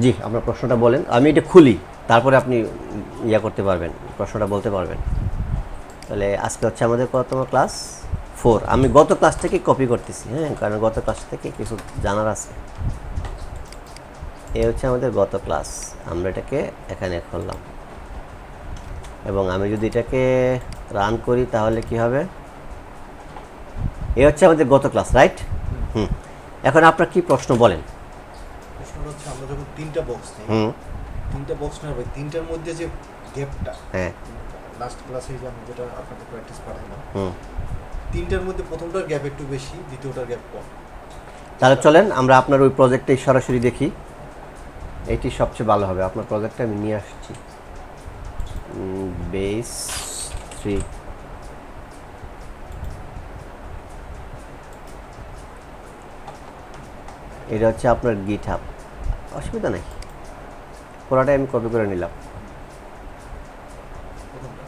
জি, আপনার প্রশ্নটা বলেন। আমি এটা খুলি, তারপরে আপনি ইয়া করতে পারবেন, প্রশ্নটা বলতে পারবেন। তাহলে আজকে হচ্ছে আমাদের কততম ক্লাস? 4। আমি গত ক্লাস থেকে কপি করতেছি, হ্যাঁ, কারণ গত ক্লাস থেকে কিছু জানার আছে। এ হচ্ছে আমাদের গত ক্লাস। আমরা এটাকে এখানে খুললাম এবং আমি যদি এটাকে রান করি তাহলে কি হবে? এ হচ্ছে আমাদের গত ক্লাস, রাইট? হুম। এখন আপনার কি প্রশ্ন বলেন? প্রশ্নটা হচ্ছে আমরা যখন তিনটা বক্স নিই, হুম। তিনটা বক্স নেওয়ার পরে তিনটার মধ্যে যে গ্যাপটা, হ্যাঁ। লাস্ট ক্লাসে যে আমি যেটা আপনাদের প্র্যাকটিস পাঠালাম, হুম। তিনটার মধ্যে প্রথমটার গ্যাপ একটু বেশি, দ্বিতীয়টার গ্যাপ কম। তাহলে চলেন আমরা আপনার ওই প্রজেক্টটাই সরাসরি দেখি। এটি সবচেয়ে ভালো হবে। আপনার প্রজেক্টটা আমি নিয়ে আসছি, বেস 3। এটা হচ্ছে আপনার গিটহাব। অসুবিধা নেই, পুরোটাই আমি কপি করে নিলাম। প্রথমটা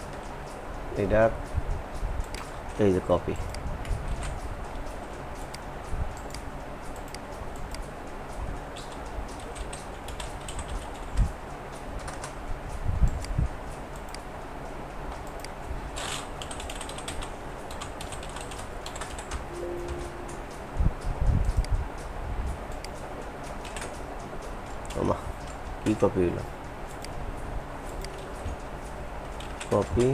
এটা এই যে কপি। ওমা, কি কপি হইল? কপি।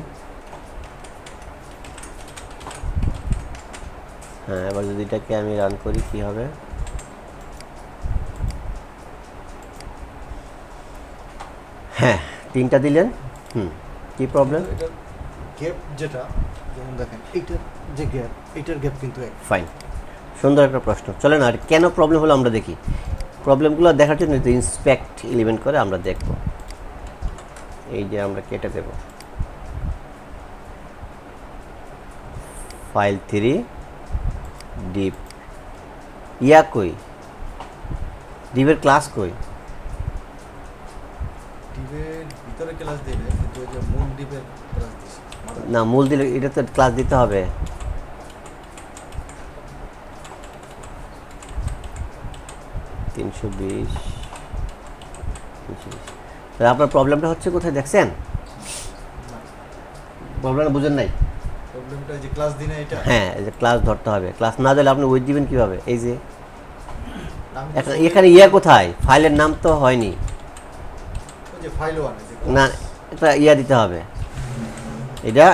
হ্যাঁ, এবার যদি এটাকে আমি রান করি কি হবে? হ্যাঁ, তিনটা দিলেন। হুম, কি প্রবলেম? এটার গ্যাপ যেটা, যেমন দেখেন এইটার যে গ্যাপ, এইটার গ্যাপ কিন্তু এক। ফাইন, সুন্দর একটা প্রশ্ন। চলেন আর কেন প্রবলেম হলো আমরা দেখি। প্রবলেমগুলো দেখার জন্য ইন্সপেক্ট এলিমেন্ট করে আমরা দেখব। এই যে আমরা কেটে দেব ফাইল 3 ডিপ। ইয়া কই? ডিপের ক্লাস কই? ডিপের ভিতরে ক্লাস দিলে, কিন্তু ওই যে মূল ডিপের ক্লাস দিছি। না, মূল দিলে এটা তো ক্লাস দিতে হবে। তিনশো বিশ। তাহলে আপনার প্রবলেমটা হচ্ছে কোথায় দেখছেন? প্রবলেমটা বুঝেন নাই? প্রবলেমটা যে ক্লাস দিই না এটা। হ্যাঁ, এই যে ক্লাস ধরতে হবে। ক্লাস না দিলে আপনি উইথ দিবেন কীভাবে? এই যে আমি তো এখানে ইয়া কোথায়? ফাইলের নাম তো হয়নি। ওই যে ফাইল ওয়ান না, এটা ইয়া দিতে হবে। এটা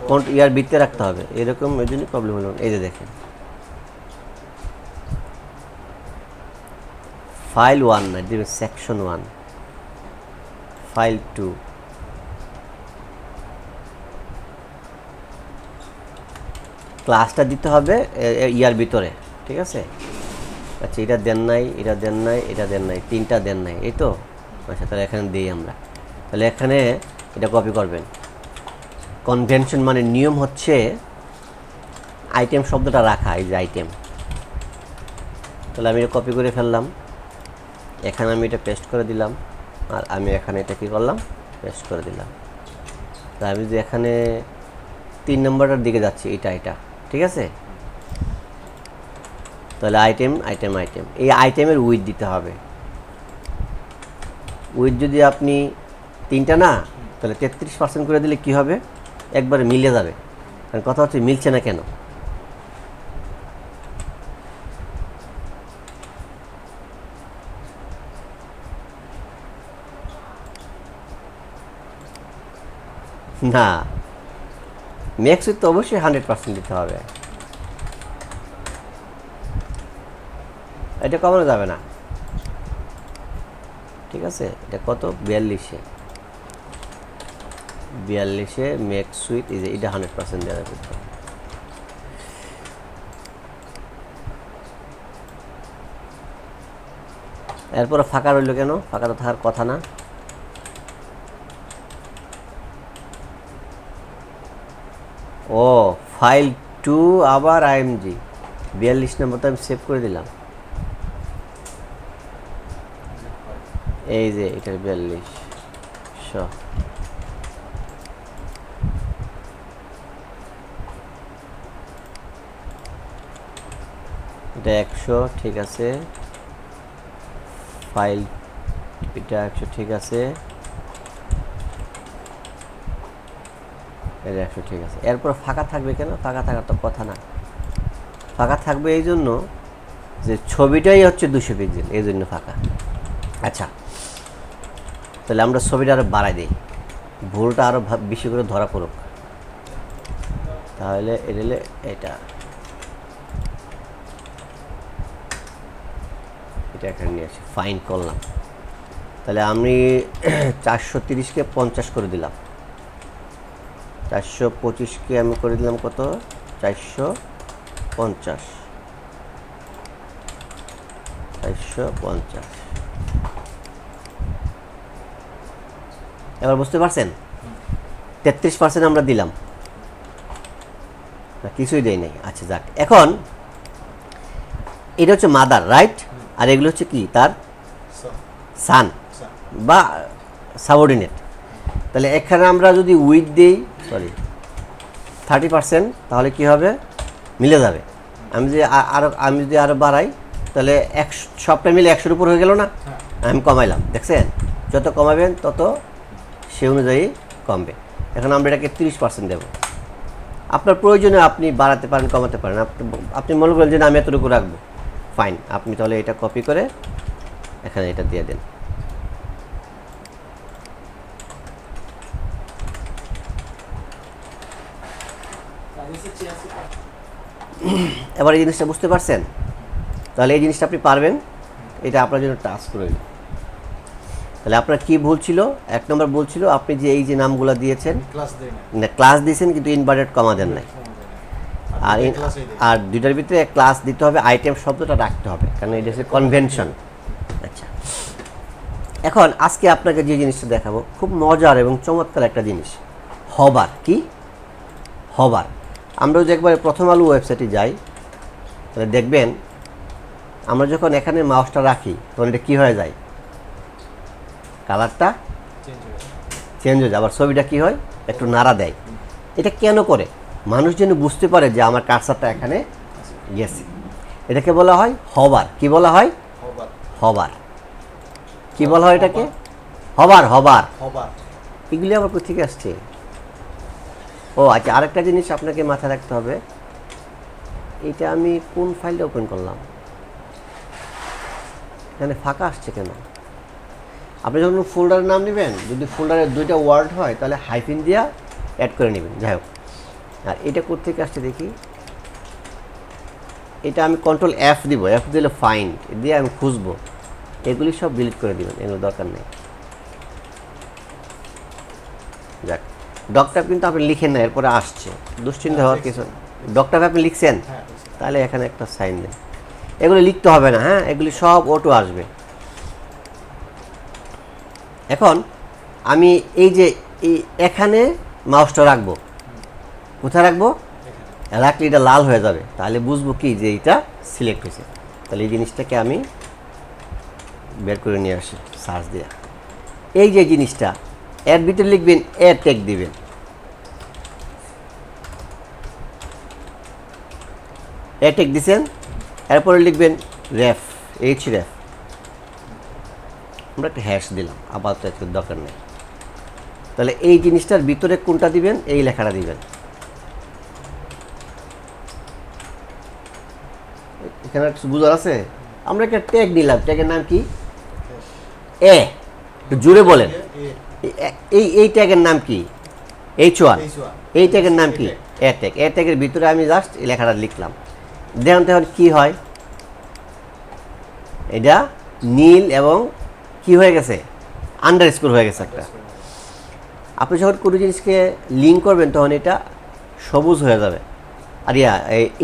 কোন ইয়ার ভিতরে রাখতে হবে, এরকম। এই জন্য প্রবলেম হলো। এই যে দেখেন, ফাইল 1 না, দিবে সেকশন 1, ফাইল 2। ক্লাসটা দিতে হবে ইয়ার ভিতরে, ঠিক আছে? আচ্ছা, এটা দেন নাই, এটা দেন নাই, এটা দেন নাই, তিনটা দেন নাই, এই তো। আচ্ছা, তাহলে এখানে দিই আমরা। তাহলে এখানে এটা কপি করবেন। কনভেনশন মানে নিয়ম হচ্ছে আইটেম শব্দটা রাখা, এই যে আইটেম। তাহলে আমি এটা কপি করে ফেললাম, এখানে আমি এটা পেস্ট করে দিলাম, আর আমি এখানে এটা কী করলাম? পেস্ট করে দিলাম। তা আমি যে এখানে 3 নম্বরটার দিকে যাচ্ছি, এটা ঠিক আছে? তাহলে আইটেম আইটেম আইটেম, এই আইটেমের উইথ দিতে হবে। উইথ যদি আপনি তিনটা না, তাহলে 33% করে দিলে কি হবে? একবারে মিলে যাবে। কারণ কথা হচ্ছে মিলছে না কেন? না, ম্যাক্স উইথ তো অবশ্যই 100% দিতে হবে। এটা কমানো যাবে না, ঠিক আছে? এটা কত? 42-এ ম্যাক্স উইথ, এই যে এটা 100% দেওয়া যাবে। এরপরে ফাঁকা রইল কেন? ফাঁকা তো থাকার কথা না। ও, ফাইল 2 আবার আইএমজি 42 নম্বরটা আমি সেভ করে দিলাম। এই যে এটার 4200। এটা 100, ঠিক আছে। ফাইল এটা 100 ঠিক আছে, এটা 100 ঠিক আছে। এরপর ফাঁকা থাকবে কেন? ফাঁকা থাকার তো কথা না, ফাঁকা থাকবে এই জন্য যে ছবিটাই হচ্ছে 200 পিক্সেল, এই জন্য ফাঁকা। আচ্ছা, তাহলে আমরা ছবিটা আরও বাড়াই দিই, ভুলটা আরও বেশি করে ধরা পড়ুক। তাহলে এটা এখানে নিয়ে আসি, ফাইন করলাম। তাহলে আমি 430কে 50 করে দিলাম, 425কে আমি করে দিলাম কত? 450, 450। এবার বুঝতে পারছেন? 33% আমরা দিলাম না, কিছুই দেই নাই। আচ্ছা যাক, এখন এটা হচ্ছে মাদার, রাইট? আর এগুলো হচ্ছে কি? তার সান বা সাবঅর্ডিনেট। তাহলে এখানে আমরা যদি উইথ দিই, সরি 30%, তাহলে কি হবে? মিলে যাবে। আমি যদি আরও বাড়াই, তাহলে সবটা মিলে 100-র উপর হয়ে গেল না? আমি কমাইলাম, দেখছেন? যত কমাবেন তত সে অনুযায়ী কমবে। এখন আমরা এটাকে 30% দেবো। আপনার প্রয়োজনে আপনি বাড়াতে পারেন, কমাতে পারেন। আপনি মনে করেন যে আমি এতটুকু রাখবো, ফাইন। আপনি তাহলে এটা কপি করে এখানে এটা দিয়ে দেন। এবার এই জিনিসটা বুঝতে পারছেন? তাহলে এই জিনিসটা আপনি পারবেন, এটা আপনার জন্য টাস্ক রইল। তাহলে আপনার কি ভুল ছিল? 1 নম্বর ভুল ছিল আপনি যে এই যে নামগুলো দিয়েছেন, ক্লাস দিয়েছেন কিন্তু ইনভার্টেড কমা দেন নাই। আর দুইটার ভিতরে ক্লাস দিতে হবে, আইটেম শব্দটা রাখতে হবে, কারণ এটা হচ্ছে কনভেনশন। আচ্ছা, এখন আজকে আপনাকে যে জিনিসটা দেখাবো খুব মজার এবং চমৎকার একটা জিনিস, হবার। কি হবার? আমরা যদি একবার প্রথম আলো ওয়েবসাইটে যাই, তাহলে দেখবেন আমরা যখন এখানে মাউসটা রাখি তখন এটা কী হয়ে যায়? কালারটা চেঞ্জ হয়ে যায়। আবার ছবিটা কী হয়? একটু নাড়া দেয়। এটা কেন করে? মানুষ যেন বুঝতে পারে যে আমার কার্সারটা এখানে গেছে। এটাকে বলা হয় হবার। কি বলা হয়? হবার। কি বলা হয় এটাকে? হবার। হবার। এগুলি আবার কোথেকে আসছে? ও আচ্ছা, আরেকটা জিনিস আপনাকে মাথায় রাখতে হবে, এটা আমি কোন ফাইলটা ওপেন করলাম? এখানে ফাঁকা আসছে কেন? আপনি যখন ফোল্ডারের নাম নেবেন, যদি ফোল্ডারে 2টা ওয়ার্ড হয় তাহলে হাইফিন দিয়া অ্যাড করে নেবেন। যাই হোক, আর এটা কোথেকে আসছে দেখি। এটা আমি কন্ট্রোল F দিব, F দিলে ফাইন্ড দিয়ে আমি খুঁজবো। এগুলি সব ডিলিট করে দিবেন, এগুলো দরকার নেই। যাক, ডক্টর কিন্তু আপনি লিখেন না, এরপরে আসছে, দুশ্চিন্তা হওয়ার কিছু। ডক্টর আপনি লিখছেন, তাহলে এখানে একটা সাইন দেন। এগুলো লিখতে হবে না, হ্যাঁ, এগুলি সব অটো আসবে। এখন আমি এই যে এখানে মাউসটা রাখবো, কোথায় রাখবো? রাখলে এটা লাল হয়ে যাবে, তাহলে বুঝবো কি যে এটা সিলেক্ট হয়েছে। তাহলে এই জিনিসটাকে আমি বের করে নিয়ে আসি সার্চ দিয়ে। এই যে জিনিসটা এর ভিতরে লিখবেন, এ ট্যাগ দিবেন। এ ট্যাগ দিছেন, এরপরে লিখবেন রেফ, href। আমরা একটা হ্যাশ দিলাম, আপাতত এর দরকার নেই। তাহলে এই জিনিসটার ভিতরে কোনটা দিবেন? এই লেখাটা দিবেন। এখানে বুঝার আছে? আমরা একটা ট্যাগ নিলাম, ট্যাগের নাম কি? এ। জুড়ে বলেন, এই ট্যাগের নাম কি? H1। এই ট্যাগের নাম কি? এ ট্যাগ। এ ট্যাগের ভিতরে আমি জাস্ট এই লেখাটা লিখলাম। দেখুন তখন কি হয়, এটা নীল এবং কি হয়ে গেছে? আন্ডারস্কোর হয়ে গেছে একটা। আপনি যখন কোনো জিনিসকে লিঙ্ক করবেন তখন এটা সবুজ হয়ে যাবে, আর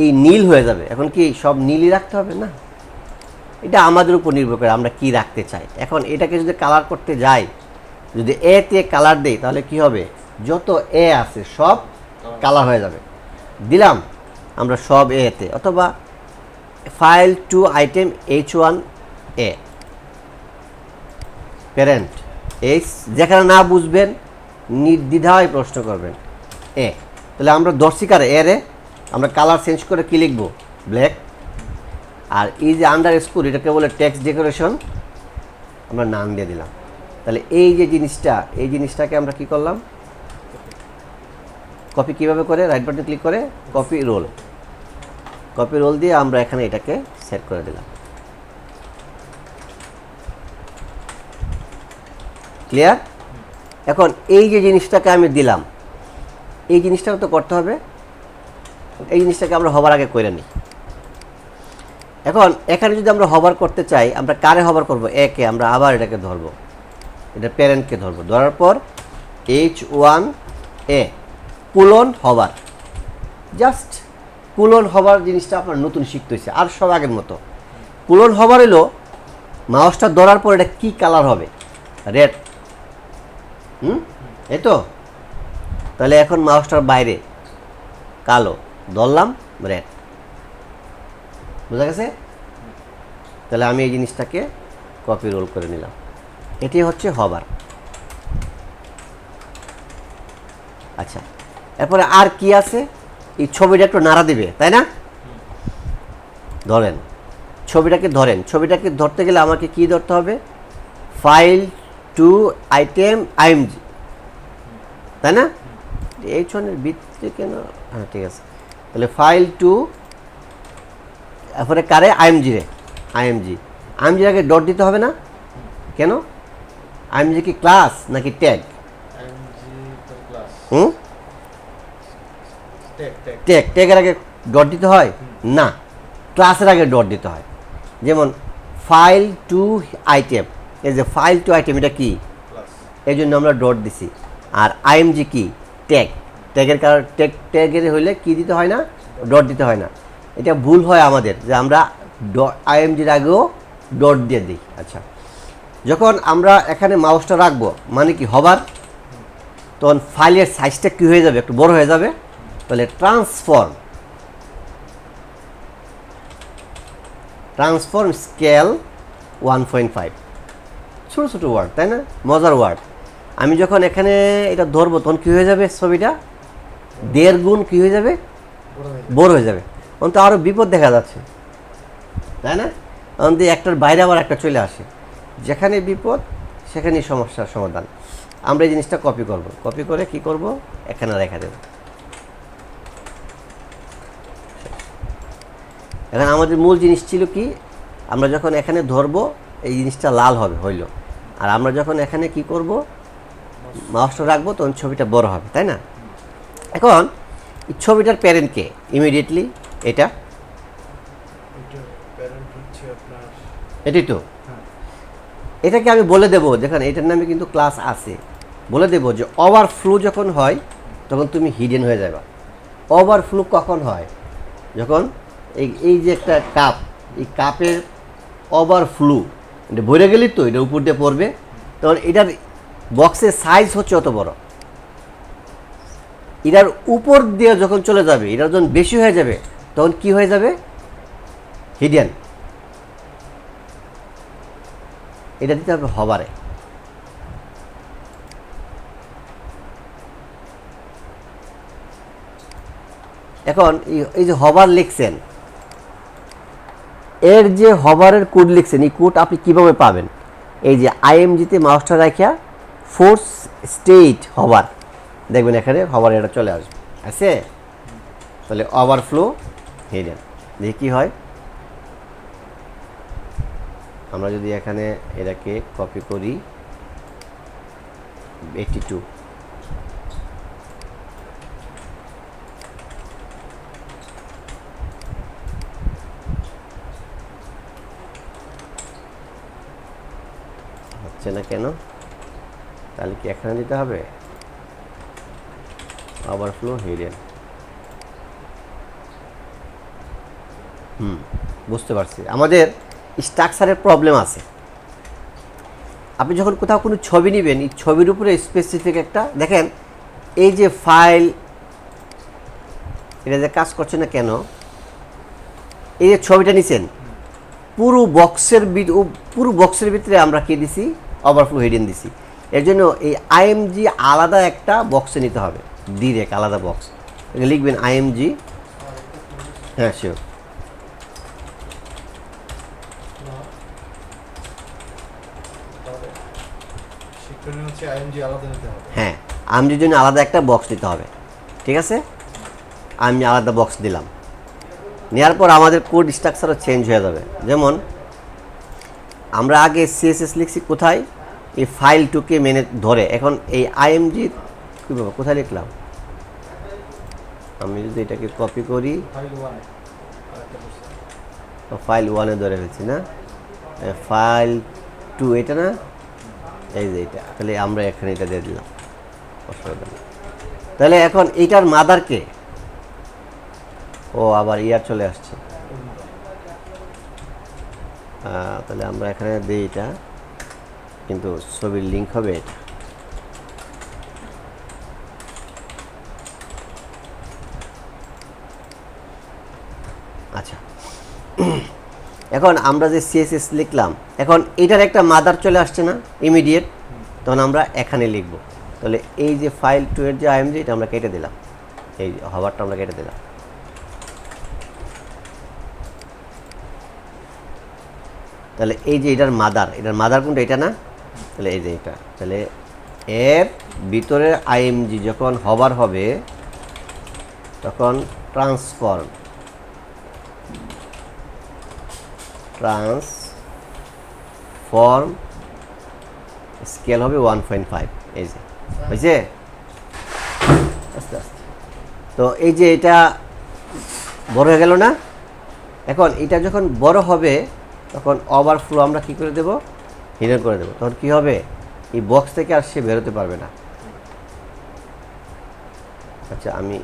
এই নীল হয়ে যাবে। এখন কি সব নীলই রাখতে হবে? না, এটা আমাদের উপর নির্ভর করে আমরা কি রাখতে চাই। এখন এটাকে যদি কালার করতে যাই, যদি এতে কালার দেই, তাহলে কি হবে? যত এ আছে সব কালার হয়ে যাবে। দিলাম আমরা সব এতে, অথবা file two item H1A parent, এই যেখানে না বুঝবেন নির্দ্বিধায় প্রশ্ন করবেন এ। তাহলে আমরা দর্শিকার এরে আমরা কালার চেঞ্জ করে কি লিখবো? ব্ল্যাক। আর এই যে আন্ডারস্কোর, এটাকে বলে টেক্সট ডেকোরেশন। আমরা নাম দিয়ে দিলাম। তাহলে এই যে জিনিসটা, এই জিনিসটাকে আমরা কি করলাম, কপি কিভাবে করে, রাইট বাটন ক্লিক করে কপি রোল, কপি রোল দিয়ে আমরা এখানে এটাকে সেট করে দিলাম। ক্লিয়ার? এখন এই যে জিনিসটাকে আমি দিলাম, এই জিনিসটাও তো করতে হবে, এই জিনিসটাকে আমরা হবার আগে করে নিই। এখন এখানে যদি আমরা হবার করতে চাই, আমরা কারে হবার করব, একে আমরা আবার এটাকে ধরবো, এটা প্যারেন্টকে ধরবো, ধরার পর H1A কুলন হবার, জাস্ট কুলন হবার জিনিসটা আপনার নতুন শিখতে হয়েছে, আর সব আগের মতো। কুলন হবার এলো মাউসটা ধরার পর এটা কি কালার হবে, রেড, এই তো। তাহলে এখন মাউসটার বাইরে কালো, ধরলাম রেড, বোঝা গেছে? তাহলে আমি এই জিনিসটাকে কপি রোল করে নিলাম, এটি হচ্ছে হবার। আচ্ছা, এরপরে আর কি আছে, এই ছবিটা একটু নাড়া দিবে, তাই না? ধরেন ছবিটাকে, ধরেন ছবিটাকে ধরতে গেলে আমাকে কি ধরতে হবে, ফাইল টু আইটেম আইএমজি, তাই না? এই ছনের ভিত্তি কেন, হ্যাঁ ঠিক আছে। তাহলে ফাইল টু, এরপরে কারে, আইএমজি রে, আইএমজি, আইএমজির আগে ডট দিতে হবে না কেন? আইএমজি কি ক্লাস নাকি ট্যাগ? ট্যাগ, ট্যাগের আগে ডট দিতে হয় না, ক্লাসের আগে ডট দিতে হয়। যেমন ফাইল টু আইটেম, এই যে ফাইল টু আইটেম এটা কি, এই জন্য আমরা ডট দিছি। আর আইএমজি কি, ট্যাগ, ট্যাগের কারণ ট্যাগের হইলে কি দিতে হয় না, ডট দিতে হয় না। এটা ভুল হয় আমাদের, যে আমরা আইএমজির আগেও ডট দিয়ে দিই। আচ্ছা, যখন আমরা এখানে মাউসটা রাখবো, মানে কি হবার, তখন ফাইলের সাইজটা কী হয়ে যাবে, একটু বড় হয়ে যাবে। তাহলে ট্রান্সফর্ম স্কেল 1.5, ছোটো ছোটো ওয়ার্ড, তাই না, মজার ওয়ার্ড। আমি যখন এখানে এটা ধরবো তখন কী হয়ে যাবে, ছবিটা 1.5 গুণ কী হয়ে যাবে, বড় হয়ে যাবে। তখন তো আরও বিপদ দেখা যাচ্ছে, তাই না? তখন দিয়ে একটার বাইরে আবার একটা চলে আসে, যেখানে বিপদ সেখানেই সমস্যার সমাধান। আমরা এই জিনিসটা কপি করব, কপি করে কি করব, এখানে রেখে দেব। এখন আমাদের মূল জিনিস ছিল কি, আমরা যখন এখানে ধরবো এই জিনিসটা লাল হবে, হইল। আর আমরা যখন এখানে কি করব, মাউসটা রাখবো, তখন ছবিটা বড় হবে, তাই না? এখন এই ছবিটার প্যারেন্টকে ইমিডিয়েটলি এটা, এটাই তো, এটাকে আমি বলে দেবো, যেখানে এটার নামে কিন্তু ক্লাস আছে, বলে দেবো যে ওভারফ্লো যখন হয় তখন তুমি হিডেন হয়ে যাবে। ওভারফ্লো কখন হয়, যখন এই যে একটা কাপ, এই কাপের ওভারফ্লো এটা ভরে গেলি তো এটা উপর দিয়ে পড়বে, তখন এটার বক্সের সাইজ হচ্ছে অত বড়, এটার উপর দিয়ে যখন চলে যাবে, এটা যখন বেশি হয়ে যাবে তখন কি হয়ে যাবে, হিডেন। এটা দিতে হবে হবারে। এখন এই যে হবার লিখছেন, এর যে হবারের কোড লিখছেন, এই কোড আপনি কিভাবে পাবেন, এই যে আইএমজিতে মাউসটা রাখিয়া ফোর্স স্টেট হবার, দেখবেন এখানে হবার এটা চলে আসবে, আছে। তাহলে ওভারফ্লো হিডেন, দেখি কী হয়। আমরা যদি এখানে এটাকে কপি করি 82, হচ্ছে না কেন, তাহলে কি এখানে দিতে হবে ওভারফ্লো হিডেন। বুঝতে পারছি, আমাদের স্ট্রাকচারের প্রবলেম আছে। আপনি যখন কোথাও কোনো ছবি নেবেন, এই ছবির উপরে স্পেসিফিক একটা, দেখেন এই যে ফাইল, এটা যে কাজ করছে না কেন, এই যে ছবিটা নিছেন, পুরো বক্সের ভিতরে আমরা কি দিছি, ওভারফ্লো হিডেন দিছি। এর জন্য এই আইএমজি আলাদা একটা বক্সে নিতে হবে, ডিরেক্ট আলাদা বক্স লিখবেন আইএমজি। হ্যাঁ শিওর, সেটা হচ্ছে আইএমজি আলাদা নিতে হবে। হ্যাঁ, আইএমজির জন্য আলাদা একটা বক্স দিতে হবে, ঠিক আছে? আমি আলাদা বক্স দিলাম, নেওয়ার পর আমাদের কোড স্ট্রাকচারও চেঞ্জ হয়ে যাবে। যেমন আমরা আগে সিএসএস লিখছি কোথায়, এই ফাইল টুকে মেনে ধরে, এখন এই আইএমজি কীভাবে কোথায় লিখলাম, আমি যদি এটাকে কপি করি, ফাইল 1 আরেকটা করছে। ফাইল 1-এ ধরে ফেলছি না, ফাইল 2 এটা না, এই যে এটা, তাহলে আমরা এখানে এটা দিয়ে দিলাম, অসুবিধা নেই। তাহলে এখন এইটার মাদারকে, ও আবার ইয়ার চলে আসছে, তাহলে আমরা এখানে দিই এটা, কিন্তু ছবির লিঙ্ক হবে এটা। আচ্ছা, এখন আমরা যে সিএসএস লিখলাম, এখন এটার একটা মাদার চলে আসছে না ইমিডিয়েট, তখন আমরা এখানে লিখব। তাহলে এই যে ফাইল 2-এর যে আইএমজি, এটা আমরা কেটে দিলাম, এই হভারটা আমরা কেটে দিলাম। তাহলে এই যে এটার মাদার কোনটা, এটা না, তাহলে এই যে এটা, তাহলে এর ভিতরে আইএমজি যখন হভার হবে তখন ট্রান্সফর্ম স্কেল হবে 1.5, এই যে হয়েছে, আস্তে আস্তে। তো এই যে এটা বড় হয়ে গেল না, এখন এটা যখন বড় হবে তখন ওভারফ্লো আমরা কি করে দেব, হিডেন করে দেব। তখন কি হবে, এই বক্স থেকে আর সে বেরোতে পারবে না। আচ্ছা, আমি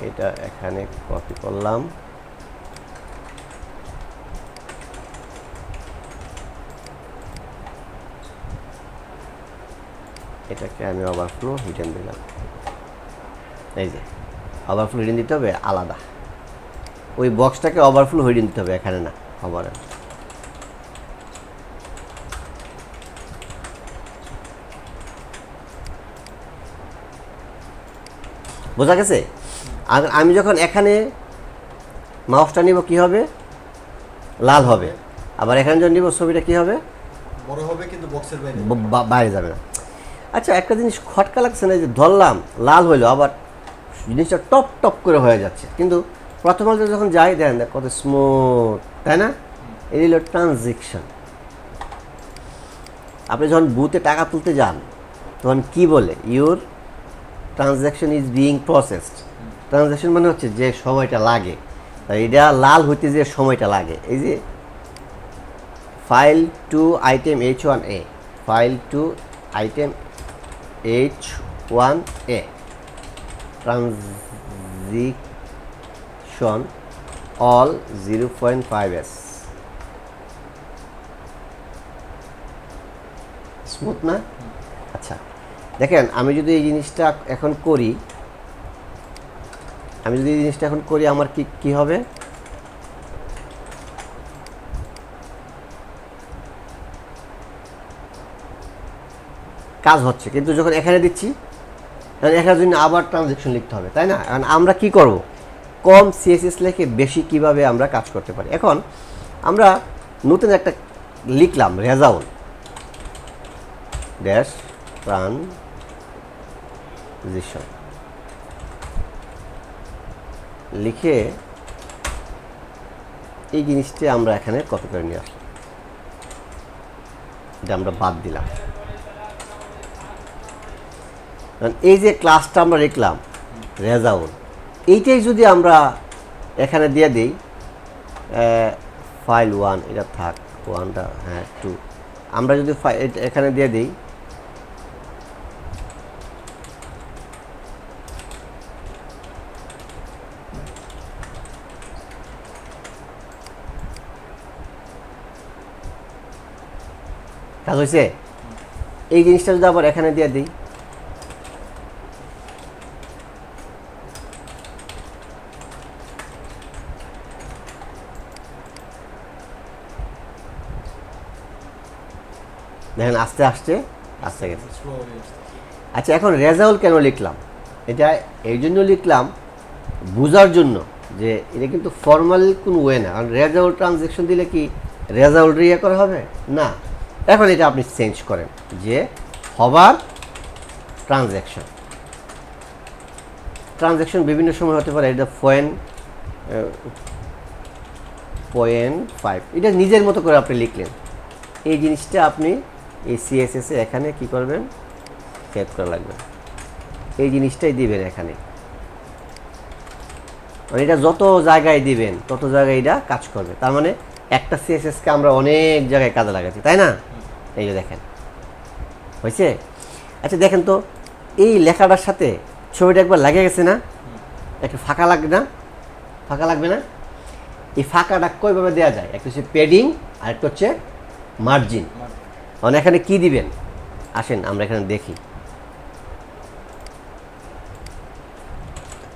এটা এখানে কপি করলাম, এটাকে আমি ওভারফ্লো হিডেন দিলাম। এই যে ওভারফ্লো হিডেন দিতে হবে আলাদা, ওই বক্সটাকে ওভারফ্লো হিডেন দিতে হবে, এখানে না ওভারে। বোঝা গেছে? আর আমি যখন এখানে মাউসটা নিব কি হবে, লাল হবে, আবার এখানে যখন নিব ছবিটা কি হবে, বড় হবে, কিন্তু বক্সের বাইরে বাইরে যাবে না। আচ্ছা, একটা জিনিস খটকা লাগছে না, যে ধরলাম লাল হইলো, আবার জিনিসটা টপ টপ করে হয়ে যাচ্ছে, কিন্তু প্রথম আলোতে যখন যাই দেন কত স্মুথ, তাই না? এই হলো ট্রানজেকশন। আপনি যখন বুথে টাকা তুলতে যান তখন কি বলে, your transaction is being processed. Transaction মানে হচ্ছে যে সময়টা লাগে, তাই এটা লাল হইতে যে সময়টা লাগে। এই যে file 2 item H1A, file 2 item H1A, transition all 0.5s, smooth না? আচ্ছা, দেখেন আমি যদি এই জিনিসটা এখন করি, আমার কি হবে, কাজ হচ্ছে, কিন্তু যখন এখানে দিচ্ছি এখানের জন্য আবার ট্রানজেকশন লিখতে হবে, তাই না? এখন আমরা কি করব, কম সিএসএস লিখে বেশি কিভাবে আমরা কাজ করতে পারি। এখন আমরা নতুন একটা লিখলাম, রেজাউল ড্যাশ ট্রানজিশন লিখে এই জিনিসটা আমরা এখানে কপি করে নিয়ে আসলাম, এটা আমরা বাদ দিলাম। এই যে ক্লাসটা আমরা লিখলাম রেজাউল, এইটাই যদি আমরা এখানে দিয়ে দিই, ফাইল 1, এটা থাক 1টা, হ্যাঁ 2, আমরা যদি এখানে দিয়ে দিই, কাজ হয়েছে। এই জিনিসটা যদি আবার এখানে দিয়ে দিই, দেখেন আস্তে আস্তে গেছে। আচ্ছা, এখন রেজাউল কেন লিখলাম, এটা এই জন্য লিখলাম বোঝার জন্য যে এটা কিন্তু ফর্মাল কোনো ওয়ে না। কারণ রেজাউল ট্রানজেকশন দিলে কি রেজাউল রিয়া করা হবে না। এখন এটা আপনি চেঞ্জ করেন যে হবার ট্রানজ্যাকশন। ট্রানজ্যাকশন বিভিন্ন সময় হতে পারে। এটা .5 এটা নিজের মতো করে আপনি লিখলেন। এই জিনিসটা আপনি এই সিএসএসে এখানে কি করবেন, সেভ করা লাগবে। এই জিনিসটাই দিবেন এখানে, মানে এটা যত জায়গায় দিবেন তত জায়গায় এটা কাজ করবে। তার মানে একটা সিএসএসকে আমরা অনেক জায়গায় কাজে লাগাচ্ছি, তাই না? এই যে দেখেন হয়েছে। আচ্ছা দেখেন তো, এই লেখাটার সাথে ছবিটা একবার লাগে গেছে না? একটু ফাঁকা লাগবে না? ফাঁকা লাগবে না? এই ফাঁকাটা কইভাবে দেওয়া যায়? একটা হচ্ছে পেডিং আর একটা হচ্ছে মার্জিন। মানে এখানে কি দিবেন আসেন আমরা এখানে দেখি।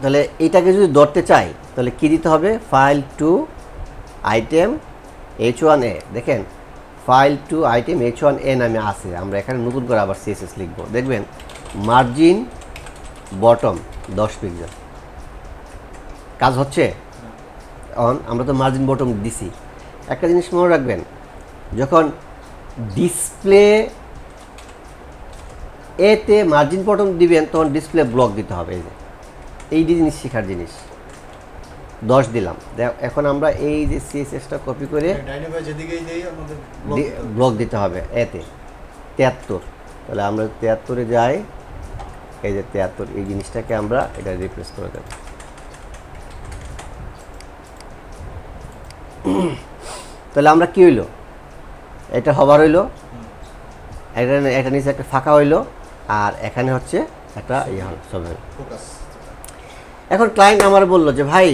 তাহলে এইটাকে যদি ধরতে চাই তাহলে কি দিতে হবে, ফাইল টু আইটেম H1A। দেখেন ফাইল টু আইটেম H1A নামে আছে। আমরা এখানে নতুন করে আবার সিএসএস লিখব। দেখবেন মার্জিন বটম 10 পিক্সেল কাজ হচ্ছে। আমরা তো মার্জিন বটম দিছি। একটা জিনিস মনে রাখবেন, যখন ডিসপ্লে এতে মার্জিন বটম দিবেন তখন ডিসপ্লে ব্লক দিতে হবে। এই জিনিস শেখার জিনিস। 10 দিলাম। এখন আমরা এই যে সিএসএসটা কপি করে ব্লক দিতে হবে এতে 73। তাহলে আমরা 73-এ যাই। এই যে 73, এই জিনিসটাকে আমরা এটা রিপ্লেস করে দেব। তাহলে আমরা কি হইলো, এটা হবার হইলো, এটা নিচে একটা ফাঁকা হইলো, আর এখানে হচ্ছে একটা ইয়ে হল সব। এখন ক্লায়েন্ট আমার বললো যে ভাই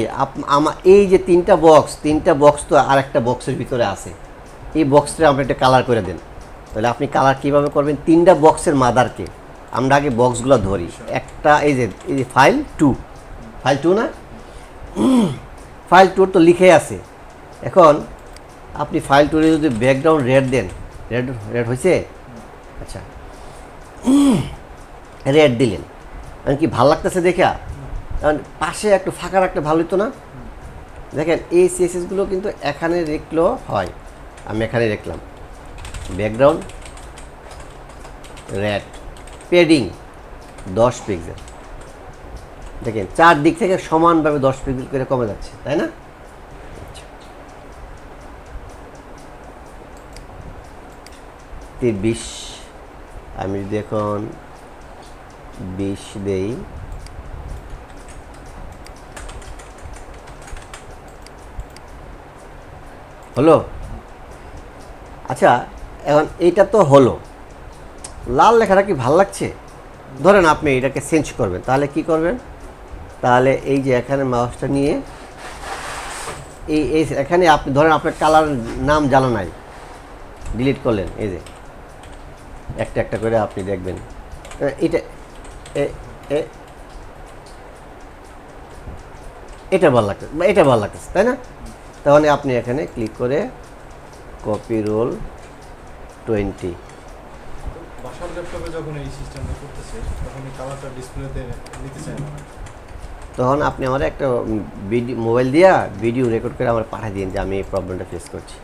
আমার এই যে তিনটা বক্স তো আর একটা বক্সের ভিতরে আছে, এই বক্সটা আপনি একটা কালার করে দেন। তাহলে আপনি কালার কীভাবে করবেন, তিনটা বক্সের মাদারকে আমরা আগে বক্সগুলো ধরি। একটা এই যে ফাইল টু না, ফাইল টুর তো লিখে আছে। এখন আপনি ফাইল টুরে যদি ব্যাকগ্রাউন্ড রেড দেন, রেড হয়েছে। আচ্ছা রেড দিলেন, মানে কি ভালো লাগতেছে দেখা? পাশে একটু ফাঁকা রাখতে ভালো হতো না? দেখেন এই সিএসএসগুলো কিন্তু এখানে লিখলেও হয়। আমি এখানে লিখলাম ব্যাকগ্রাউন্ড রেড, পেডিং 10 পিক্সেল। দেখেন চারদিক থেকে সমানভাবে 10 পিক্সেল করে কমে যাচ্ছে, তাই না? 20 আমি যদি এখন 20 দেই, হলো? আচ্ছা এখন এইটা তো হলো, লাল লেখাটা কি ভাল লাগছে? ধরেন আপনি এটাকে চেঞ্জ করবেন, তাহলে কি করবেন? তাহলে এই যে এখানে মাউসটা নিয়ে এই এখানে আপনি ধরেন আপনার কালার নাম জানা নাই, ডিলিট করলেন, এই যে একটা একটা করে আপনি দেখবেন এটা ভালো লাগতেছে বা এটা ভালো লাগতেছে, তাই না? তাহলে আপনি এখানে ক্লিক করে কপি রোল 20। তখন আপনি আমার একটা মোবাইল দিয়া ভিডিও রেকর্ড করে আমার পাঠিয়ে দিন যে আমি এই প্রবলেমটা ফেস করছি।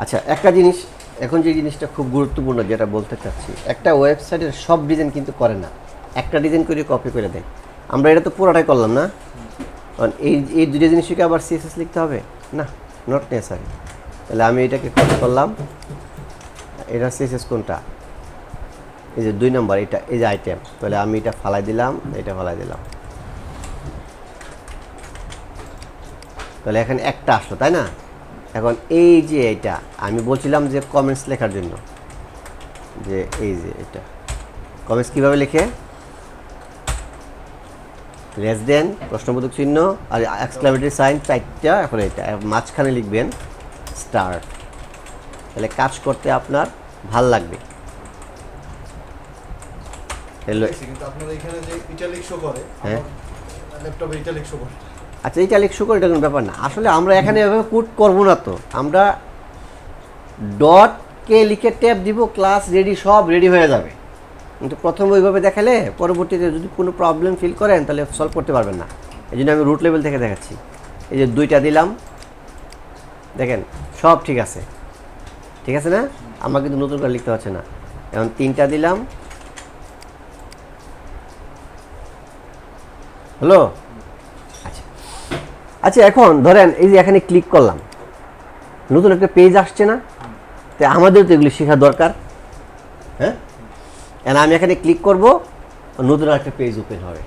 আচ্ছা একটা জিনিস, এখন যে জিনিসটা খুব গুরুত্বপূর্ণ যেটা বলতে চাচ্ছি, একটা ওয়েবসাইটের সব ডিজাইন কিন্তু করে না, একটা ডিজাইন করে কপি করে দেয়। আমরা এটা তো পুরোটাই করলাম না, কারণ এই দুটো জিনিসকে আবার সিএসএস লিখতে হবে না, নট নেসারি। তাহলে আমি এটাকে কপি করলাম, এটা সিএসএস কোনটা, এই যে 2 নম্বর, এটা এই যে আইটেম। তাহলে আমি এটা ফালাই দিলাম, এটা ফালাই দিলাম, তাহলে এখানে একটা আসলো, তাই না? এখন এই যে এটা আমি বলছিলাম যে কমেন্টস লেখার জন্য, যে এই যে এটা কমেন্টস কীভাবে লিখে, লেস দেন, প্রশ্নবোধক চিহ্ন আর এক্সক্লামেটরি সাইন 4টা, এখন এটা মাঝখানে লিখবেন স্টার। তাহলে কাজ করতে আপনার ভাল লাগবে। আচ্ছা ইটালিক শো করে, এটা কোনো ব্যাপার না। আসলে আমরা এখানে এভাবে কোড করবো না, তো আমরা ডট কে লিখে ট্যাব দিব, ক্লাস রেডি, সব রেডি হয়ে যাবে। কিন্তু প্রথমে ওইভাবে দেখালে পরবর্তীতে যদি কোনো প্রবলেম ফিল করেন তাহলে সলভ করতে পারবেন না। এই জন্য আমি রুট লেভেল থেকে দেখাচ্ছি। এই যে 2টা দিলাম, দেখেন সব ঠিক আছে, ঠিক আছে না? আমার কিন্তু নতুন করে লিখতে হচ্ছে না। এখন 3টা দিলাম, হলো? আচ্ছা আচ্ছা, এখন ধরেন এই যে এখানে ক্লিক করলাম, নতুন একটা পেজ আসছে না? তো আমাদের তো এগুলো শেখা দরকার, হ্যাঁ? And আমি এখানে ক্লিক করব, নতুন একটা পেজ ওপেন হবে।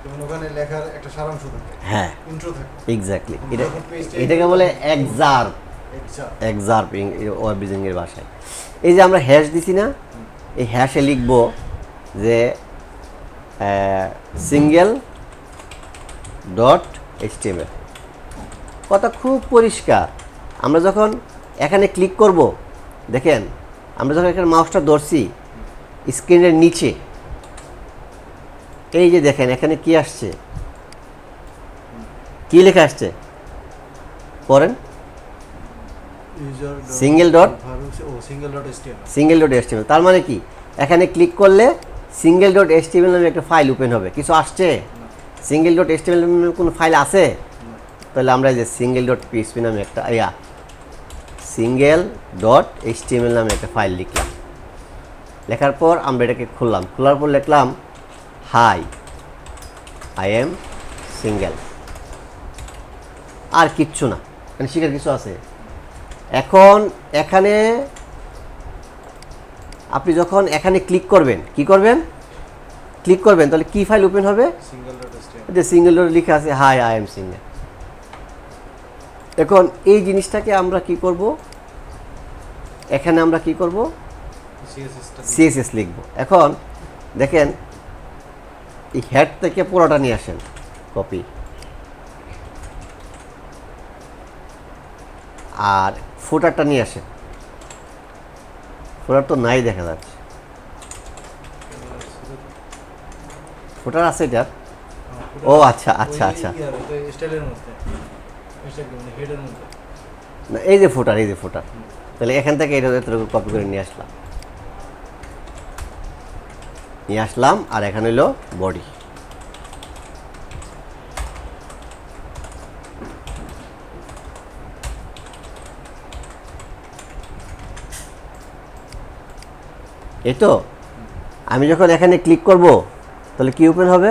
যেমন ওখানে লেখার একটা সারাংশ থাকে, হ্যাঁ ইন্ট্রো থাকে। এক্স্যাক্টলি, যখন page-টা এটাকে বলে এক্সার্প, Exact. এক্সার্প ওয়েব ডিজাইনের ভাষায়। এই যে আমরা হ্যাশ দিছি না, এই হ্যাশে লিখব যে সিঙ্গেল ডট এইচটিএমএল। কথা খুব পরিষ্কার। আমরা যখন এখানে ক্লিক করব, দেখেন আমরা যখন এখানে মাউসটা ধরছি স্ক্রিনের নিচে, এই যে দেখেন এখানে কি আসছে, কি লেখা আসছে পড়েন, Single dot? Single dot HTML. Single dot HTML. তার মানে কি, এখানে ক্লিক করলে সিঙ্গেল ডট এইচটিএমএল নামে একটা ফাইল ওপেন হবে। কিছু আসছে? সিঙ্গেল ডট এইচটিএমএল নামে কোনো ফাইল আছে? তাহলে আমরা এই যে সিঙ্গেল ডট পিএইচপি নামে একটা সিঙ্গেল ডট এইচটিএমএল নামে একটা ফাইল লিখলাম। লেখার পর আমরা এটাকে খুললাম, খোলার পর লিখলাম হাই আই এম সিঙ্গেল। আর কিচ্ছু না, মানে শিখার কিছু আছে? এখন এখানে আপনি যখন এখানে ক্লিক করবেন, কি করবেন? ক্লিক করবেন, তাহলে কি ফাইল ওপেন হবে? Single dot HTML. যে সিঙ্গেল ডট লেখা আছে হাই আই এম সিঙ্গেল। এখন এই জিনিসটাকে আমরা কি করব, এখানে আমরা কি করব, সিএসএস লিখব। এখন দেখেন এই হেড থেকে পুরোটা নিয়ে আসেন, কপি, আর ফুটারটা নিয়ে আসেন। ফুটার তো নাই দেখা যাচ্ছে, ফুটার আছে এটার? ও আচ্ছা আচ্ছা আচ্ছা, স্টাইলের মধ্যে, হেডের মধ্যে। না এই যে ফুটার, এই যে ফুটার। তাহলে এখান থেকে এটা কপি করে নিয়ে আসলাম, আর এখানে হলো বডি। এই তো আমি যখন এখানে ক্লিক করব, তাহলে কি ওপেন হবে?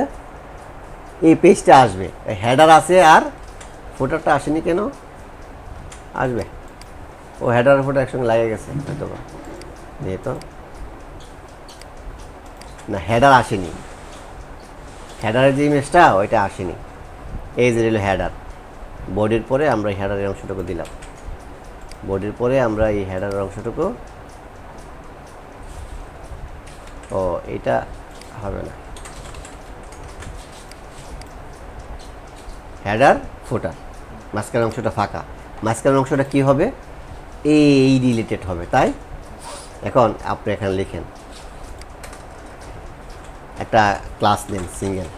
এই পেজটা আসবে। হেডার আছে আর ফুটারটা আসেনি কেন? আসবে, ও হেডার ফুটার একসঙ্গে লাগে গেছে হয়তো বা। এই তো না, হেডার আসেনি, হেডারের যে ইমেজটা ওইটা আসেনি। এই যে হলো হেডার, বডির পরে আমরা এই হেডারের অংশটুকু দিলাম, বডির পরে আমরা এই হেডারের অংশটুকু, ও এটা হবে না, হেডার ফুটার, মাঝখানের অংশটা ফাঁকা। মাঝখানের অংশটা কি হবে? এই রিলেটেড হবে, তাই? এখন আপনি এখানে লিখেন একটা ক্লাস নেন, সিঙ্গেল,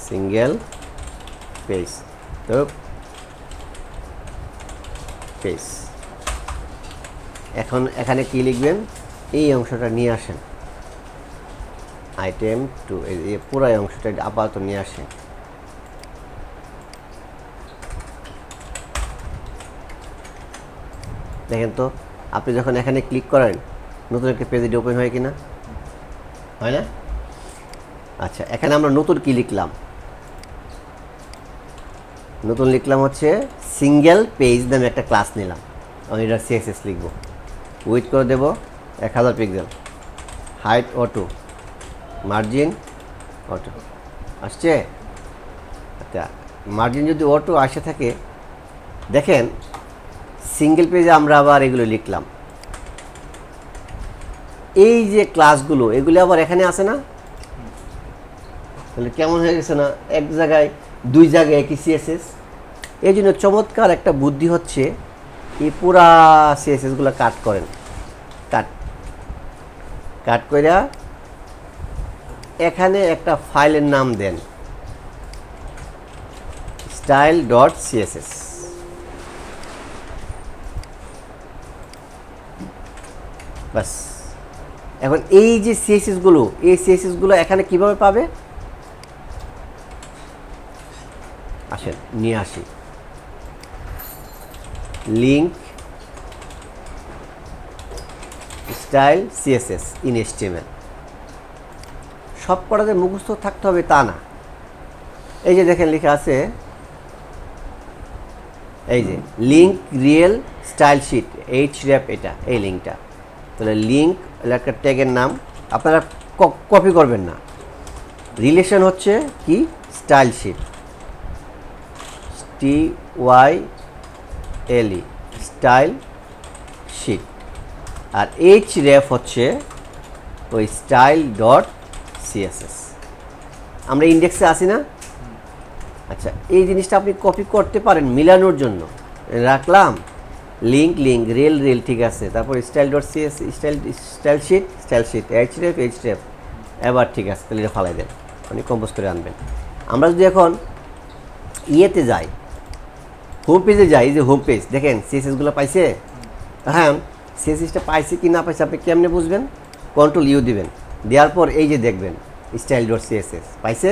সিঙ্গেল পেজ, তো পেজ। এখন এখানে কি লিখবেন? এই অংশটা নিয়ে আসেন, আইটেম টু, এই পুরো অংশটা আপাতত নিয়ে আসেন। দেখেন তো, আপনি যখন এখানে ক্লিক করেন, নতুন একটা পেজ ওপেন হয় কিনা? হয় না? আচ্ছা, এখানে আমরা নতুন কি লিখলাম? নতুন লিখলাম হচ্ছে সিঙ্গেল পেজ নামে একটা ক্লাস নিলাম। আমি এটা সিএসএস লিখব, উইথ করে দেব 1000 pixel, height auto, margin auto. আসছে? আচ্ছা, মার্জিন যদি অটো আসে থাকে, দেখেন সিঙ্গেল পেজে আমরা আবার এগুলো লিখলাম। এই যে ক্লাসগুলো, এগুলো আবার এখানে আসে না? তাহলে কেমন হয়ে গেছে না? এক জায়গায়, দুই জায়গায় একই সিএসএস। এই জন্য চমৎকার একটা বুদ্ধি হচ্ছে, এই পুরা সিএসএসগুলো কাট করেন, কাট করে এখানে একটা ফাইলের নাম দেন, স্টাইল ডট সিএসএস। বাস। এখন এই যে সিএসএসগুলো, এই সিএসএসগুলো এখানে কিভাবে পাবে? আসেন নিয়ে আসি, link style CSS in HTML. সব কটাতে মুখস্থ থাকতে হবে তা না। এই যে দেখেন লেখা আছে, এই যে লিঙ্ক রিয়েল স্টাইল শিট এইচরেপ, এটা এই লিঙ্কটা। তাহলে লিঙ্ক একটা ট্যাগের নাম, আপনারা কপি করবেন না। রিলেশন হচ্ছে কি style sheet, TYLE style sheet. আর এইচরেপ হচ্ছে ওই স্টাইল ডট সিএসএস। আমরা ইন্ডেক্সে আসি না? আচ্ছা, এই জিনিসটা আপনি কপি করতে পারেন মিলানোর জন্য। রাখলাম লিঙ্ক লিঙ্ক রেল রেল, ঠিক আছে। তারপর style dot CSS style sheet এইচরেপ। এবার ঠিক আছে, তাহলে এটা ফালাই দেন, আপনি কম্পোজ করে আনবেন। আমরা যদি এখন ইয়েতে যাই, হোম পেজে যাই, এই যে হোম পেজ দেখেন সিএসএসগুলো পাইছে। হ্যাঁ, সিএসএসটা পাইছে কি না পাইছে আপনি কেমনে বুঝবেন? Ctrl+U দিবেন, দেওয়ার পর এই যে দেখবেন স্টাইল ডট সিএসএস পাইছে।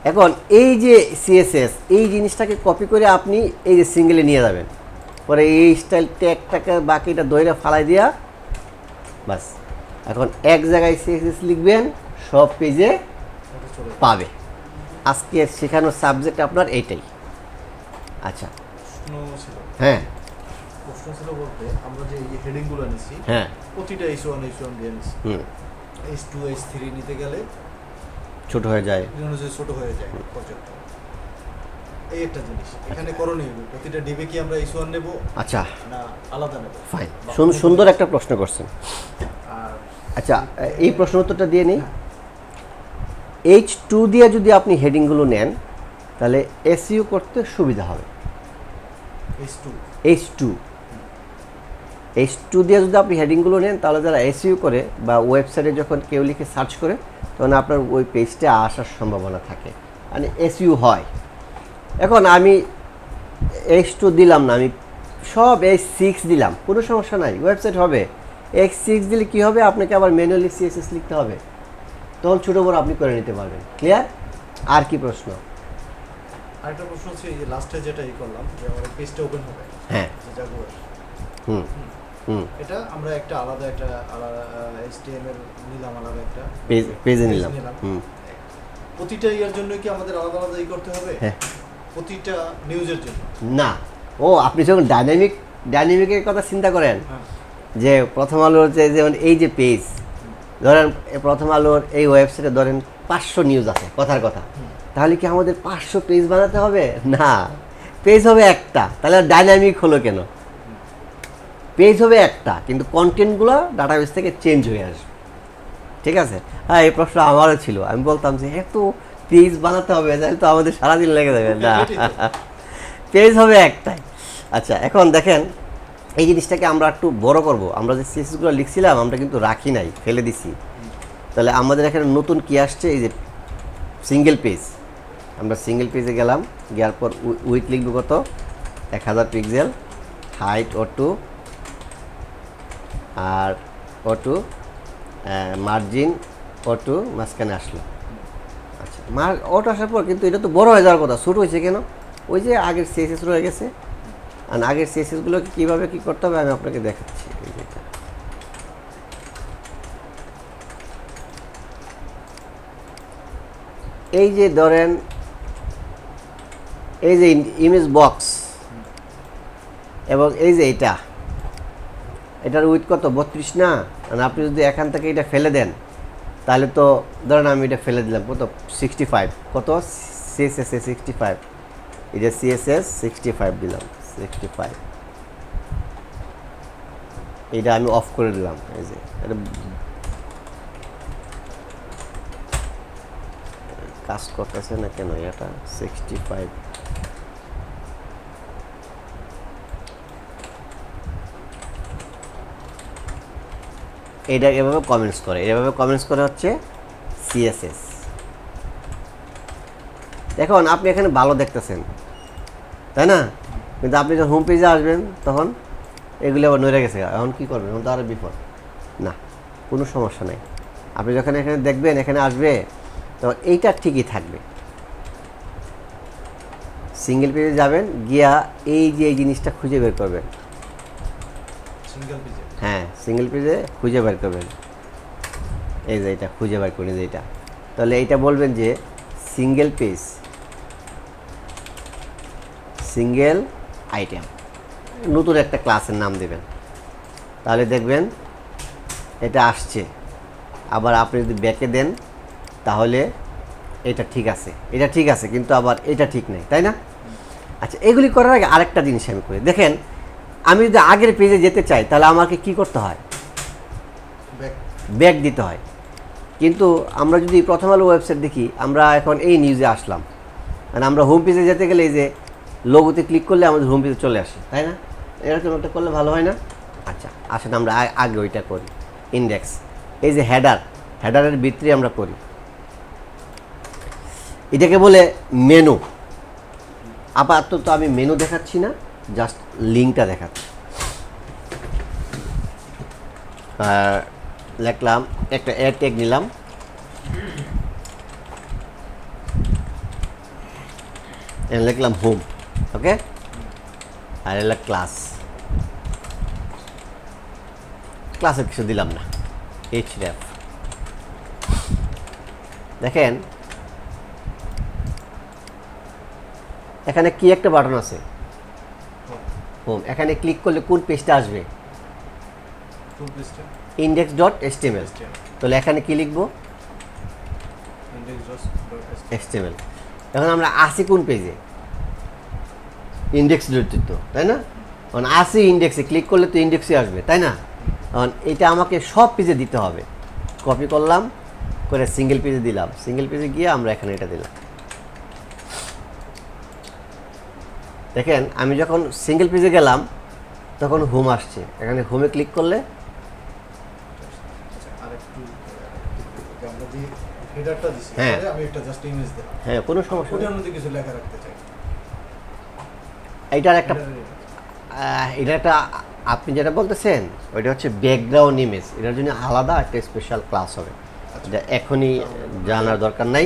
এখন এই যে সিএসএস এই জিনিসটাকে কপি করে আপনি এই যে সিঙ্গেলে নিয়ে যাবেন, পরে এই স্টাইল ট্যাগটাকে বাকিটা দইরা ফালাই দিয়া বাস। এখন এক জায়গায় সিএসএস লিখবেন, সব পেজে পাবে। আজকে শেখানোর সাবজেক্ট আপনার এইটাই। আচ্ছা, হ্যাঁ প্রশ্ন ছিল বলতে আমরা যে এই হেডিংগুলো নিছি, হ্যাঁ প্রতিটা H1 দিয়ে নিছি। H2 H3 নিতে গেলে ছোট হয়ে যায়, ছোট হয়ে যায় পর্যন্ত। এই একটা জিনিস এখানে করণীয়, প্রতিটা ডিবে কি আমরা H1 নেব আচ্ছা না আলাদা নেব? ফাইন, সুন্দর একটা প্রশ্ন করছেন। আর আচ্ছা, এই প্রশ্ন উত্তরটা দিয়ে নিই। H2 দিয়ে যদি আপনি হেডিংগুলো নেন তাহলে এসইও করতে সুবিধা হবে। H2 দিয়ে যদি আপনি হেডিংগুলো নেন তাহলে যারা এসইও করে বা ওয়েবসাইটে যখন কেউ লিখে সার্চ করে তখন আপনার ওই পেজটা আসার সম্ভাবনা থাকে, মানে এসইও হয়। এখন আমি H2 দিলাম না, আমি সব H6 দিলাম, কোনো সমস্যা নাই, ওয়েবসাইট হবে। H6 দিলে কী হবে, আপনাকে আবার ম্যানুয়ালি সিএসএস লিখতে হবে, তখন ছোটো বড় আপনি করে নিতে পারবেন। ক্লিয়ার? আর কি প্রশ্ন? আরেকটা প্রশ্ন হচ্ছে এই যে লাস্টে যেটা করলাম যে আমার পেজটা ওপেন হবে, হ্যাঁ, এটা আমরা একটা আলাদা HTML নিলাম, আলাদা একটা পেজে নিলাম। প্রতিটা ইয়ার জন্য কি আমাদের আলাদা আলাদা করতে হবে? হ্যাঁ, প্রতিটা নিউজের জন্য না। ও, আপনি যখন ডাইনামিকের কথা চিন্তা করেন, যে প্রথম আলোর যেমন এই যে পেজ, ধরেন প্রথম আলোর এই ওয়েবসাইটে ধরেন 500 নিউজ আছে, কথার কথা, তাহলে কি আমাদের 500 পেজ বানাতে হবে? না, পেজ হবে একটা, তাহলে ডাইনামিক হলো কেন? পেজ হবে একটা, কিন্তু কন্টেন্টগুলো ডাটাবেস থেকে চেঞ্জ হয়ে আসবে। ঠিক আছে? হ্যাঁ, এই প্রশ্ন আমারও ছিল, আমি বলতাম যে এত পেজ বানাতে হবে, তাহলে তো আমাদের সারাদিন লেগে যাবে। না, পেজ হবে একটাই। আচ্ছা, এখন দেখেন এই জিনিসটাকে আমরা একটু বড় করব। আমরা যে সিএসএসগুলো লিখছিলাম আমরা কিন্তু রাখি নাই, ফেলে দিছি। তাহলে আমাদের এখানে নতুন কি আসছে, এই যে সিঙ্গেল পেজ। আমরা সিঙ্গেল পেজে গেলাম, গিয়ার পর উইথ লিখব কত, 1000 পিক্সেল, হাইট O2 আর O2, মার্জিন O2 মাঝখানে আসলো। আচ্ছা, O2 আসার পর কিন্তু এটা তো বড় হয়ে যাওয়ার কথা, ছোটো হয়েছে কেন? ওই যে আগের সিএসএস রয়ে গেছে। আর আগের সিএসএসগুলোকে কীভাবে কী করতে হবে আমি আপনাকে দেখাচ্ছি। এই যে ধরেন এই যে ইমেজ বক্স এবং এই যে এটার উইথ কত, 32 না? মানে আপনি যদি এখান থেকে এটা ফেলে দেন তাহলে তো ধরেন আমি এটা ফেলে দিলাম কত, 65, কত সিএসএস 65, এটা সিএসএস 65 দিলাম, 65, এটা আমি অফ করে দিলাম। এই যে এটা কাজ করতেছে না কেন, এটা 65, এটা এভাবে কমেন্টস করে, এভাবে কমেন্টস করে হচ্ছে সিএসএস। এখন আপনি এখানে ভালো দেখতেছেন, তাই না? কিন্তু আপনি যখন হোম পেজে আসবেন তখন এগুলো আবার নড়ে গেছে, এখন কী করবেন? এখন তো আরও বিপদ। না, কোনো সমস্যা নেই। আপনি যখন এখানে দেখবেন, এখানে আসবে, তখন এইটা ঠিকই থাকবে। সিঙ্গেল পেজে যাবেন, গিয়া এই যে এই জিনিসটা খুঁজে বের করবেন। সিঙ্গেল পেজে, হ্যাঁ সিঙ্গেল পেজে খুঁজে বের করবেন, এই যে এটা খুঁজে বের করেন, যে এটা, তাহলে এইটা বলবেন যে সিঙ্গেল পেজ সিঙ্গেল আইটেম, নতুন একটা ক্লাসের নাম দেবেন, তাহলে দেখবেন এটা আসছে। আবার আপনি যদি ব্যাকে দেন তাহলে এটা ঠিক আছে, এটা ঠিক আছে, কিন্তু আবার এটা ঠিক নেই, তাই না? আচ্ছা, এগুলি করার আগে আরেকটা জিনিস আমি করি, দেখেন আমি যদি আগের পেজে যেতে চাই তাহলে আমাকে কি করতে হয়? ব্যাক দিতে হয়। কিন্তু আমরা যদি প্রথম আলো ওয়েবসাইট দেখি, আমরা এখন এই নিউজে আসলাম, মানে আমরা হোম পেজে যেতে গেলে এই যে লোগোতে ক্লিক করলে আমাদের হোম পেজে চলে আসে, তাই না? এরকম একটা করলে ভালো হয় না? আচ্ছা আসেন আমরা আগে ওইটা করি, ইন্ডেক্স, এই যে হেডারের ভিতরে আমরা করি, এটাকে বলে মেনু। আপাতত আমি মেনু দেখাচ্ছি না, জাস্ট লিঙ্কটা দেখাচ্ছি। লিখলাম একটা অ্যাড ট্যাগ নিলাম, লিখলাম হোম, ওকে, আর এলা ক্লাসের কিছু দিলাম না, href। দেখেন এখানে কি একটা বাটন আছে, হোম, এখানে ক্লিক করলে কোন পেজটা আসবে? index.html। তাহলে এখানে কি লিখবো? html। এখন আমরা আসি কোন পেজে? ইন্ডেক্স জড়িত, তাই না? কারণ আসি ইন্ডেক্সে, ক্লিক করলে তো ইন্ডেক্সে আসবে, তাই না? কারণ এটা আমাকে সব পেজে দিতে হবে। কপি করলাম, করে সিঙ্গেল পেজে দিলাম, সিঙ্গেল পেজে গিয়ে আমরা এখানে এটা দিলাম। দেখেন আমি যখন সিঙ্গেল পেজে গেলাম তখন হোম আসছে, এখানে হোমে ক্লিক করলে হ্যাঁ হ্যাঁ কোনো সমস্যা নেই। এইটার একটা এটা একটা আপনি যেটা বলতেছেন ওইটা হচ্ছে ব্যাকগ্রাউন্ড ইমেজ, এটার জন্য আলাদা একটা স্পেশাল ক্লাস হবে, এটা এখনই জানার দরকার নাই।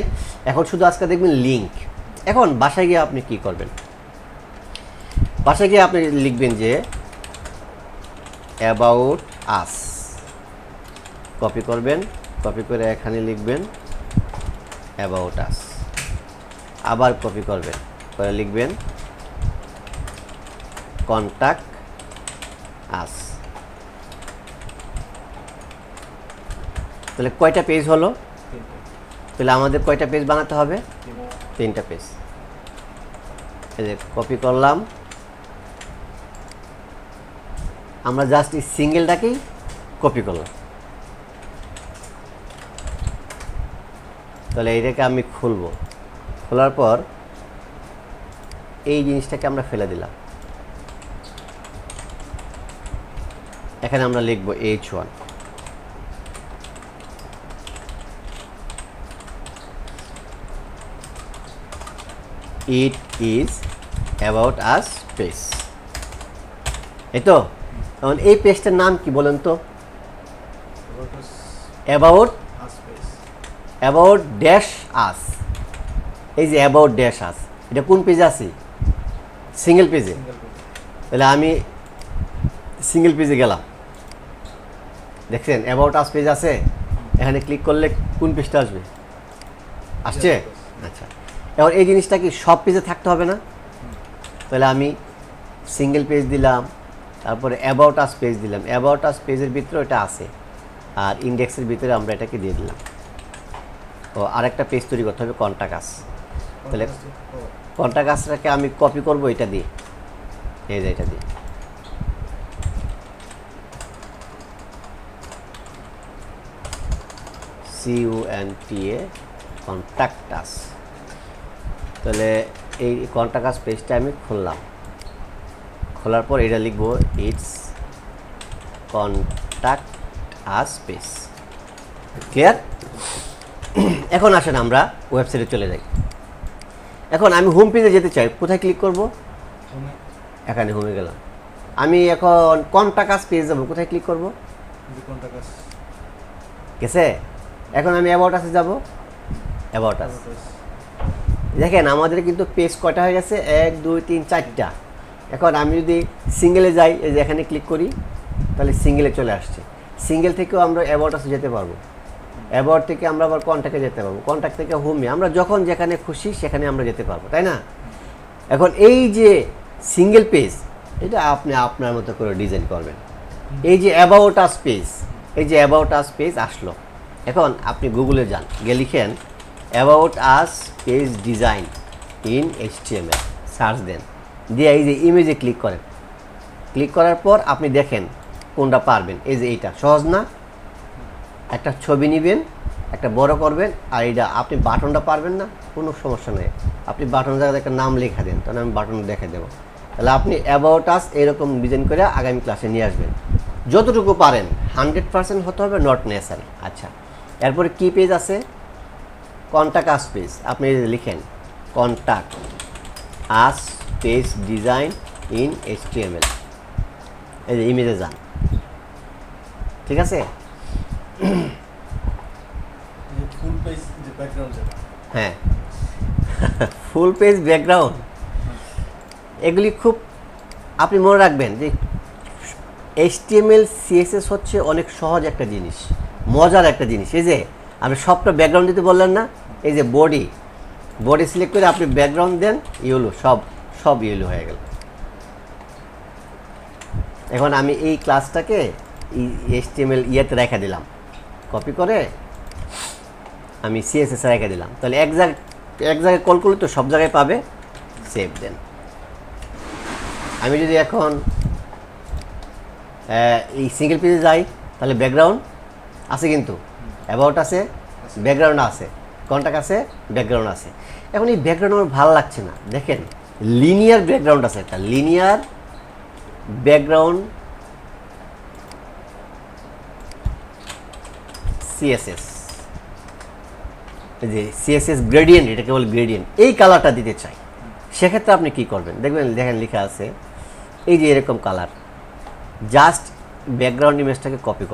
এখন শুধু আজকে দেখবেন লিঙ্ক। এখন বাসায় গিয়ে আপনি কি করবেন? বাসায় গিয়ে আপনি লিখবেন যে অ্যাবাউট আস, কপি করবেন, কপি করে এখানে লিখবেন অ্যাবাউট আস, আবার কপি করবেন, করে লিখবেন কন্ট্যাক্ট আস। তাহলে কয়টা পেজ হলো? তাহলে আমাদের কয়টা পেজ বানাতে হবে? 3টা পেজ। এই যে কপি করলাম, আমরা জাস্ট এই সিঙ্গেলটাকেই কপি করলাম। তাহলে এইটাকে আমি খুলবো, খোলার পর এই জিনিসটাকে আমরা ফেলে দিলাম, এখানে আমরা লিখবো h1। It is about us page, এই তো। এখন এই পেজটার নাম কি বলেন তো? অ্যাবাউট ড্যাশ আস। এই যে অ্যাবাউট ড্যাশ আস, এটা কোন পেজে আছে? সিঙ্গেল পেজে। তাহলে আমি সিঙ্গেল পেজে গেলাম, দেখছেন অ্যাবাউট আস পেজ আছে, এখানে ক্লিক করলে কোন পেজটা আসবে? আসছে? আচ্ছা, এখন এই জিনিসটা কি সব পেজে থাকতে হবে না? তাহলে আমি সিঙ্গেল পেজ দিলাম, তারপরে অ্যাবাউট আস পেজ দিলাম, অ্যাবাউট আস পেজের ভিতরে ওটা আছে, আর ইন্ডেক্সের ভিতরে আমরা এটাকে দিয়ে দিলাম। ও আরেকটা পেজ তৈরি করতে হবে কন্ট্যাক্ট আস। তাহলে কন্ট্যাক্ট আসটাকে আমি কপি করব এটা দিয়ে, এই যে এটা দিয়ে, CUNTA কন্ট্যাক্ট আস। তাহলে এই কন্ট্যাক্ট আস পেজটা আমি খুললাম, খোলার পর এটা লিখবো it's contact us page. Clear? এখন আসেন আমরা ওয়েবসাইটে চলে যাই। এখন আমি হোম পেজে যেতে চাই, কোথায় ক্লিক করব? এখানে হোমে গেলাম। আমি এখন কন্ট্যাক্ট আস পেজ যাবো, কোথায় ক্লিক করব? গেছে? এখন আমি অ্যাবাউট আসে যাব, অ্যাবাউট আস। দেখেন আমাদের কিন্তু পেজ কয়টা হয়ে গেছে? 1 2 3 4টা। এখন আমি যদি সিঙ্গেলে যাই, এই যে এখানে ক্লিক করি, তাহলে সিঙ্গেলে চলে আসছে। সিঙ্গেল থেকেও আমরা অ্যাবাউট আস যেতে পারবো, অ্যাবাউট থেকে আমরা আবার কন্ট্যাক্টে যেতে পারবো, কন্ট্যাক্ট থেকে হোমে, আমরা যখন যেখানে খুশি সেখানে আমরা যেতে পারবো, তাই না? এখন এই যে সিঙ্গেল পেজ, এটা আপনি আপনার মতো করে ডিজাইন করবেন। এই যে অ্যাবাউট আস পেজ, এই যে অ্যাবাউট আস পেজ আসলো, এখন আপনি গুগলে যান, গিয়ে লিখেন about us page design in HTML, search দেন, দিয়ে এই যে ইমেজে ক্লিক করেন। ক্লিক করার পর আপনি দেখেন কোনটা পারবেন। এই যে এইটা সহজ না? একটা ছবি নেবেন, একটা বড় করবেন, আর এইটা আপনি বাটনটা পারবেন না, কোনো সমস্যা নেই, আপনি বাটনের জায়গায় একটা নাম লেখা দেন, তাহলে আমি বাটন দেখে দেবো। তাহলে আপনি অ্যাবাউট আস এরকম ডিজাইন করে আগামী ক্লাসে নিয়ে আসবেন, যতটুকু পারেন। 100% হতে হবে, নট নেসারি। আচ্ছা, এরপরে কি পেজ আছে? Contact us page. আপনি এই যে লিখেন contact us page design in HTML, এই যে ইমেজে যান, ঠিক আছে? ফুল পেজ যে ব্যাকগ্রাউন্ড যেটা, হ্যাঁ, ফুল পেজ ব্যাকগ্রাউন্ড, এগুলি খুব আপনি মনে রাখবেন যে HTML CSS হচ্ছে অনেক সহজ একটা জিনিস, মজার একটা জিনিস। এই যে আপনি সবটা ব্যাকগ্রাউন্ড দিতে বললেন না, এই যে বডি সিলেক্ট করে আপনি ব্যাকগ্রাউন্ড দেন, ইয়েলো, সব ইয়েলো হয়ে গেল। এখন আমি এই ক্লাসটাকে HTML ইয়েতে রেখে দিলাম, কপি করে আমি CSS রেখে দিলাম, তাহলে এক জায়গায় কল করলে তো সব জায়গায় পাবে। সেভ দেন। আমি যদি এখন এই সিঙ্গেল পেজে যাই, তাহলে ব্যাকগ্রাউন্ড আছে, কিন্তু অ্যাবাউট আছে, ব্যাকগ্রাউন্ড আছে, কন্ট্যাক্ট আছে, ব্যাকগ্রাউন্ড আছে। এখন এই ব্যাকগ্রাউন্ড আমার ভালো লাগছে না, দেখেন লিনিয়ার ব্যাকগ্রাউন্ড আছে, একটা লিনিয়ার ব্যাকগ্রাউন্ড CSS, যে CSS গ্রেডিয়েন্ট, এটাকে বলে গ্রেডিয়েন্ট, এই কালারটা দিতে চাই। সেক্ষেত্রে আপনি কি করবেন? দেখেন লেখা আছে এই যে এরকম কালার, জাস্ট ব্যাকগ্রাউন্ড ইমেজটাকে কপি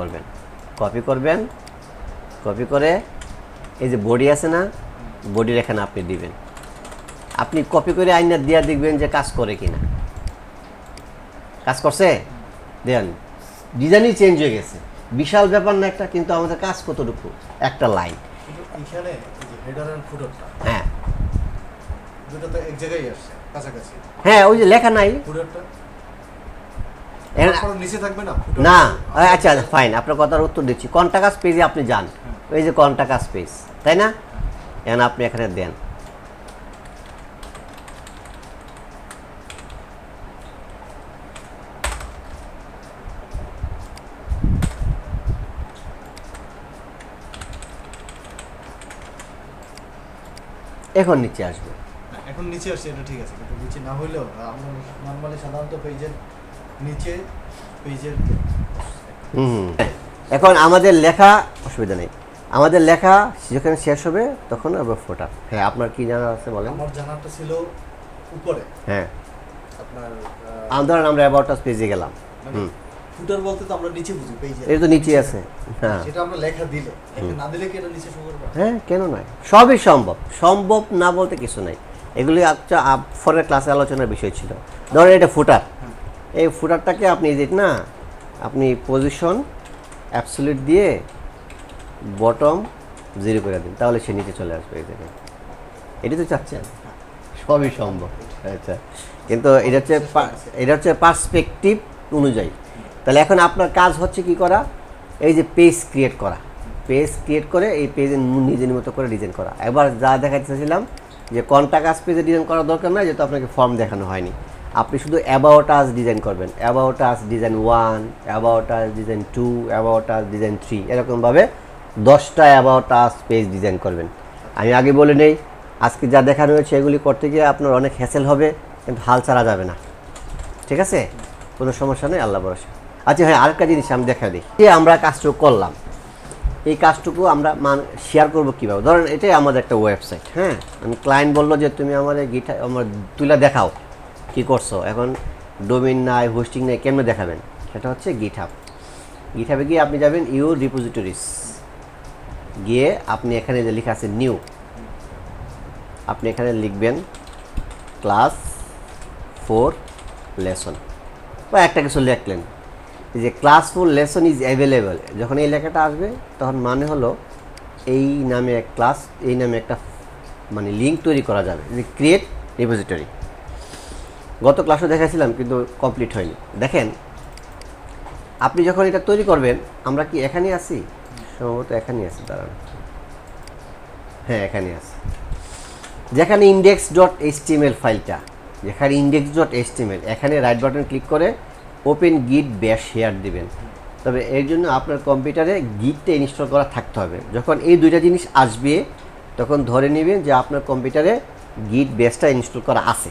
করে এই যে বডি আছে না, বডির এখানে আপনি দিবেন। আপনি কপি করে আইনা দিয়ে দেখবেন যে কাজ করে কিনা। কাজ করছে? দেন ডিজাইনই চেঞ্জ হয়ে গেছে, বিশাল ব্যাপার না একটা, কিন্তু আমাদের কাজ কতটুকু? একটা লাইন। এখানে এই যে হেডার এন্ড ফুটারটা, হ্যাঁ, দুটো তো এক জায়গায় আসছে, কাছাকাছি। হ্যাঁ, ওই যে লেখা নাই, ফুটারটা এখন নিচে থাকবে না? না, আচ্ছা ফাইন, আপনার কথার উত্তর দিচ্ছি। কন্ট্যাক্ট পেজে আপনি যান, ওই যে কন্ট্যাক্ট পেজ, তাই না? এখন আপনি এখানে দেন, এখন নিচে আসবে। এখন নিচে আসছে, এটা ঠিক আছে, কিন্তু নিচে না হইলেও আমরা নরমালি সাধারণত পেজের নিচে পেজের এখন আমাদের লেখা, অসুবিধা নেই, আমাদের লেখা যখন শেষ হবে তখন আবার ফোটা। হ্যাঁ, আপনার কি জানা আছে বলেন? আমার জানাটা ছিল উপরে। হ্যাঁ, আপনার ধরেন আমরা অ্যাবাউট আস পেজে গেলাম, ফুটার বলতে তো আমরা নিচে বুঝি, পেজে এটা তো নিচে আছে। হ্যাঁ, সেটা আমরা লেখা দিলে, না দিলে কি এটা নিচে শো করবে? হ্যাঁ, কেন নয়, সবই সম্ভব না বলতে কিছু নাই। এগুলি আচ্ছা পরের ক্লাসে আলোচনার বিষয় ছিল। ধরেন এটা ফুটার, এই ফুটারটাকে আপনি না, আপনি পজিশন অ্যাবসলিউট দিয়ে বটম 0 করে দিন, তাহলে সে নিচে চলে আসবে। এই জায়গায় এটি তো চাচ্ছেন, সবই সম্ভব। আচ্ছা, কিন্তু এটা হচ্ছে পার্সপেক্টিভ অনুযায়ী। তাহলে এখন আপনার কাজ হচ্ছে কি করা? এই যে পেজ ক্রিয়েট করে এই পেজে নিজের মতো করে ডিজাইন করা। এবার যা দেখাতে চাইছিলাম যে কন্ট্যাক্ট আস পেজে ডিজাইন করার দরকার নাই, যেহেতু আপনাকে ফর্ম দেখানো হয়নি। আপনি শুধু অ্যাবাউট আস ডিজাইন করবেন, about us design 1, about us design 2, about us design 3, এরকমভাবে 10টা অ্যাবাউট আস পেজ ডিজাইন করবেন। আমি আগে বলে নেই, আজকে যা দেখানো হয়েছে এগুলি করতে গিয়ে আপনার অনেক হ্যাসেল হবে, কিন্তু হাল ছাড়া যাবে না, ঠিক আছে? কোনো সমস্যা নেই, আল্লাহ ভরসা। আচ্ছা হ্যাঁ, আরেকটা জিনিস আমি দেখা দিই, যে আমরা কাজটুকু করলাম, এই কাজটুকু আমরা শেয়ার করবো কীভাবে? ধরেন এটাই আমাদের একটা ওয়েবসাইট। হ্যাঁ, আমি ক্লায়েন্ট বললো যে তুমি আমার আমার তুলে দেখাও কী করছো। এখন ডোমেইন নাই, হোস্টিং নাই, কেমনে দেখাবেন? সেটা হচ্ছে গিটহাবে গিয়ে আপনি যাবেন ইউর রিপোজিটরিজ, গিয়ে আপনি এখানে যে লেখা আছে নিউ, আপনি এখানে লিখবেন ক্লাস 4 লেসন বা একটা কিছু লিখলেন, এই যে ক্লাসফুল লেসন ইজ অ্যাভেলেবল, যখন এই লেখাটা আসবে তখন মানে হলো এই নামে এক ক্লাস, এই নামে একটা মানে লিঙ্ক তৈরি করা যাবে, যে ক্রিয়েট রিপোজিটরি। গত ক্লাসও দেখাছিলাম কিন্তু কমপ্লিট হয়নি। দেখেন আপনি যখন এটা তৈরি করবেন, আমরা কি এখানে আছি? সম্ভবত এখানেই আছি, দাঁড়ান, হ্যাঁ এখানে আছে। যেখানে ইন্ডেক্স ডট এইচটিএমএল ফাইলটা, যেখানে ইন্ডেক্স ডট এইচটিএমএল, এখানে রাইট বাটন ক্লিক করে ওপেন গিট ব্যাশ শেয়ার দিবেন। তবে এর জন্য আপনার কম্পিউটারে গিটটা ইনস্টল করা থাকতে হবে। যখন এই দুইটা জিনিস আসবে তখন ধরে নেবেন যে আপনার কম্পিউটারে গিট ব্যাশটা ইনস্টল করা আছে।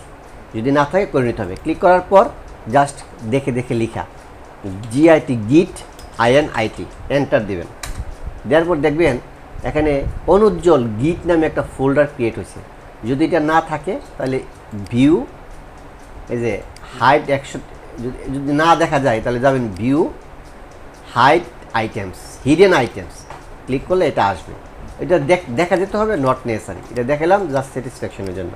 যদি না থাকে করে নিতে হবে। ক্লিক করার পর জাস্ট দেখে দেখে লিখা জিআইটি গিট INIT এন্টার দিবেন। দেওয়ার পর দেখবেন এখানে অনুজ্জ্বল গিট নামে একটা ফোল্ডার ক্রিয়েট হয়েছে। যদি এটা না থাকে তাহলে ভিউ, এই যে হাইড 100, যদি না দেখা যায় তাহলে যাবেন view hide items, hidden items, click করলে এটা আসবে। এটা দেখা যেতে হবে, নট নেসেসারি। এটা দেখালাম জাস্ট স্যাটিসফ্যাকশনের জন্য।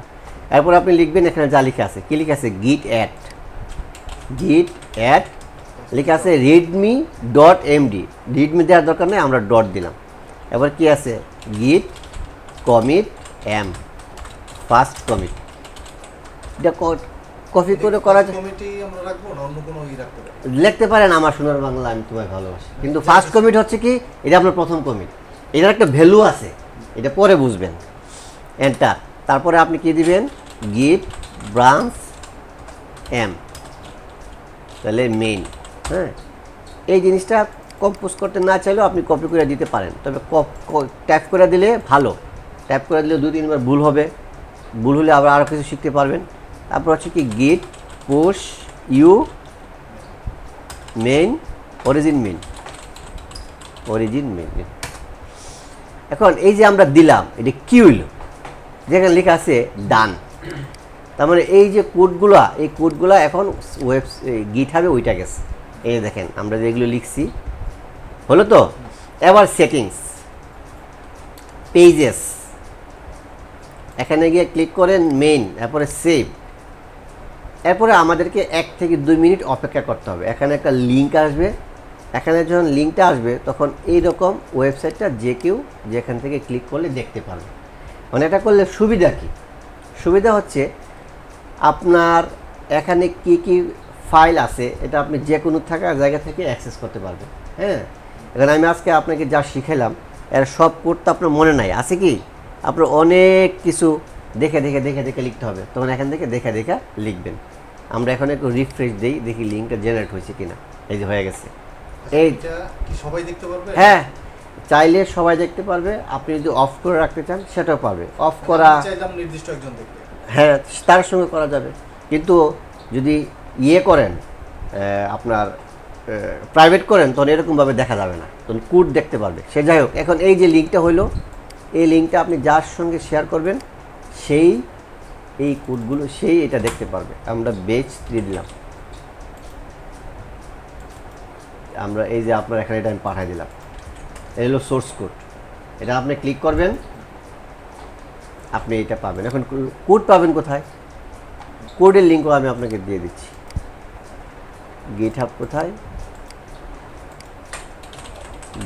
এরপর আপনি লিখবেন এখানে যা লেখা আছে, কি লেখা আছে, গিট অ্যাড লেখা আছে readme.md, রিডমি দেওয়ার দরকার নেই, আমরা ডট দিলাম। এবার কি আছে, গিট কমিট ফার্স্ট কমিট। এটা কপি করে করা যায়, কমিটি আমরা রাখবো না অন্য কোনো রাখতে পারি? লিখতে পারেন আমার সোনার বাংলা আমি তোমায় ভালোবাসি, কিন্তু ফার্স্ট কমিট হচ্ছে কি, এটা আপনার প্রথম কমিট, এটার একটা ভ্যালু আছে, এটা পরে বুঝবেন। এন্টার, তারপরে আপনি কি দিবেন, গিট ব্রাঞ্চ তাহলে মেইন। হ্যাঁ, এই জিনিসটা কম্পোজ করতে না চাইলেও আপনি কপি করে দিতে পারেন, তবে ট্যাপ করে দিলে ভালো। ট্যাপ করে দিলে 2-3 বার ভুল হবে, ভুল হলে আবার আরও কিছু শিখতে পারবেন। তারপর হচ্ছে কি, git push u main origin main. এখন এই যে আমরা দিলাম, এটা কি হইল, যেখানে লেখা আছে ডান, তার মানে এই যে কোডগুলা এখন গিটহাবে ওইটা গেছে। এই দেখেন আমরা যেগুলো লিখছি হলো তো। এবার সেটিংস, পেজেস, এখানে গিয়ে ক্লিক করেন মেইন, এরপরে সেভ। এরপরে আমাদেরকে 1 থেকে 2 মিনিট অপেক্ষা করতে হবে। এখানে একটা লিঙ্ক আসবে, এখানে যখন লিঙ্কটা আসবে তখন এইরকম ওয়েবসাইটটা যে কেউ যেখান থেকে ক্লিক করলে দেখতে পারবে। মানে এটা করলে সুবিধা কি, সুবিধা হচ্ছে আপনার এখানে কি কি ফাইল আছে এটা আপনি যে কোনো থাকা জায়গা থেকে অ্যাক্সেস করতে পারবেন। হ্যাঁ, এখানে আমি আজকে আপনাকে যা শিখালাম এর সব কোড তো আপনার মনে নাই, আছে কি, আপনার অনেক কিছু দেখে লিখতে হবে, তখন এখান থেকে দেখে লিখবেন। আমরা এখন একটু রিফ্রেশ দিই, দেখি লিঙ্কটা জেনারেট হয়েছে কিনা। এই যে হয়ে গেছে। এইটা কি সবাই দেখতে পারবে? হ্যাঁ, চাইলে সবাই দেখতে পারবে, আপনি যদি অফ করে রাখতে চান সেটাও পারবে। অফ করা চাইলাম নির্দিষ্ট একজন দেখবে, হ্যাঁ তার সঙ্গে করা যাবে, কিন্তু যদি ইয়ে করেন আপনার প্রাইভেট করেন তখন এরকমভাবে দেখা যাবে না, তখন কোড দেখতে পারবে সে। যাই হোক, এখন এই যে লিঙ্কটা হইলো, এই লিঙ্কটা আপনি যার সঙ্গে শেয়ার করবেন সেই এই কোডগুলো সেই এটা দেখতে পারবে। আমরা বেচ 3 দিলাম, আমরা এই যে আপনার এখানে এটা আমি পাঠিয়ে দিলাম, এই হলো সোর্স কোড। এটা আপনি ক্লিক করবেন, আপনি এটা পাবেন। এখন কোড পাবেন কোথায়, কোডের লিঙ্কও আমি আপনাকে দিয়ে দিচ্ছি। গিটহাব কোথায়,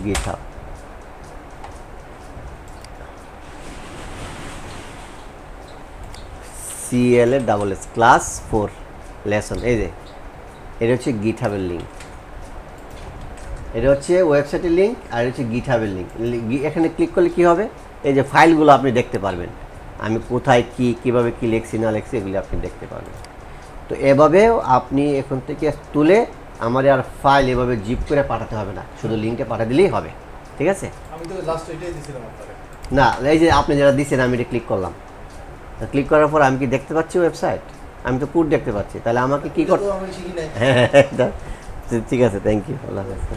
গিটহাব, CLASS ক্লাস 4 লেসন। এই যে এটা হচ্ছে গিটহাবের লিঙ্ক, এটা হচ্ছে ওয়েবসাইটের লিঙ্ক, আর হচ্ছে গিটহাবের লিঙ্ক। এখানে ক্লিক করলে কি হবে, এই যে ফাইলগুলো আপনি দেখতে পারবেন, আমি কোথায় কীভাবে কী লিখছি না লিখছি এগুলি আপনি দেখতে পারবেন। তো এভাবেও আপনি এখন থেকে তুলে আমার আর ফাইল এভাবে জিপ করে পাঠাতে হবে না, শুধু লিঙ্কটা পাঠিয়ে দিলেই হবে। ঠিক আছে, আমি তো লাস্ট এটাই দিছিলাম আপনাকে। না এই যে আপনি যারা দিচ্ছেন আমি এটা ক্লিক করলাম, ক্লিক করার পর আমি কি দেখতে পাচ্ছি ওয়েবসাইট, আমি তো কোড দেখতে পাচ্ছি, তাহলে আমাকে কী করতে, আমি শিখি নাই। হ্যাঁ ঠিক আছে, থ্যাংক ইউ, আল্লাহ হাফেজ।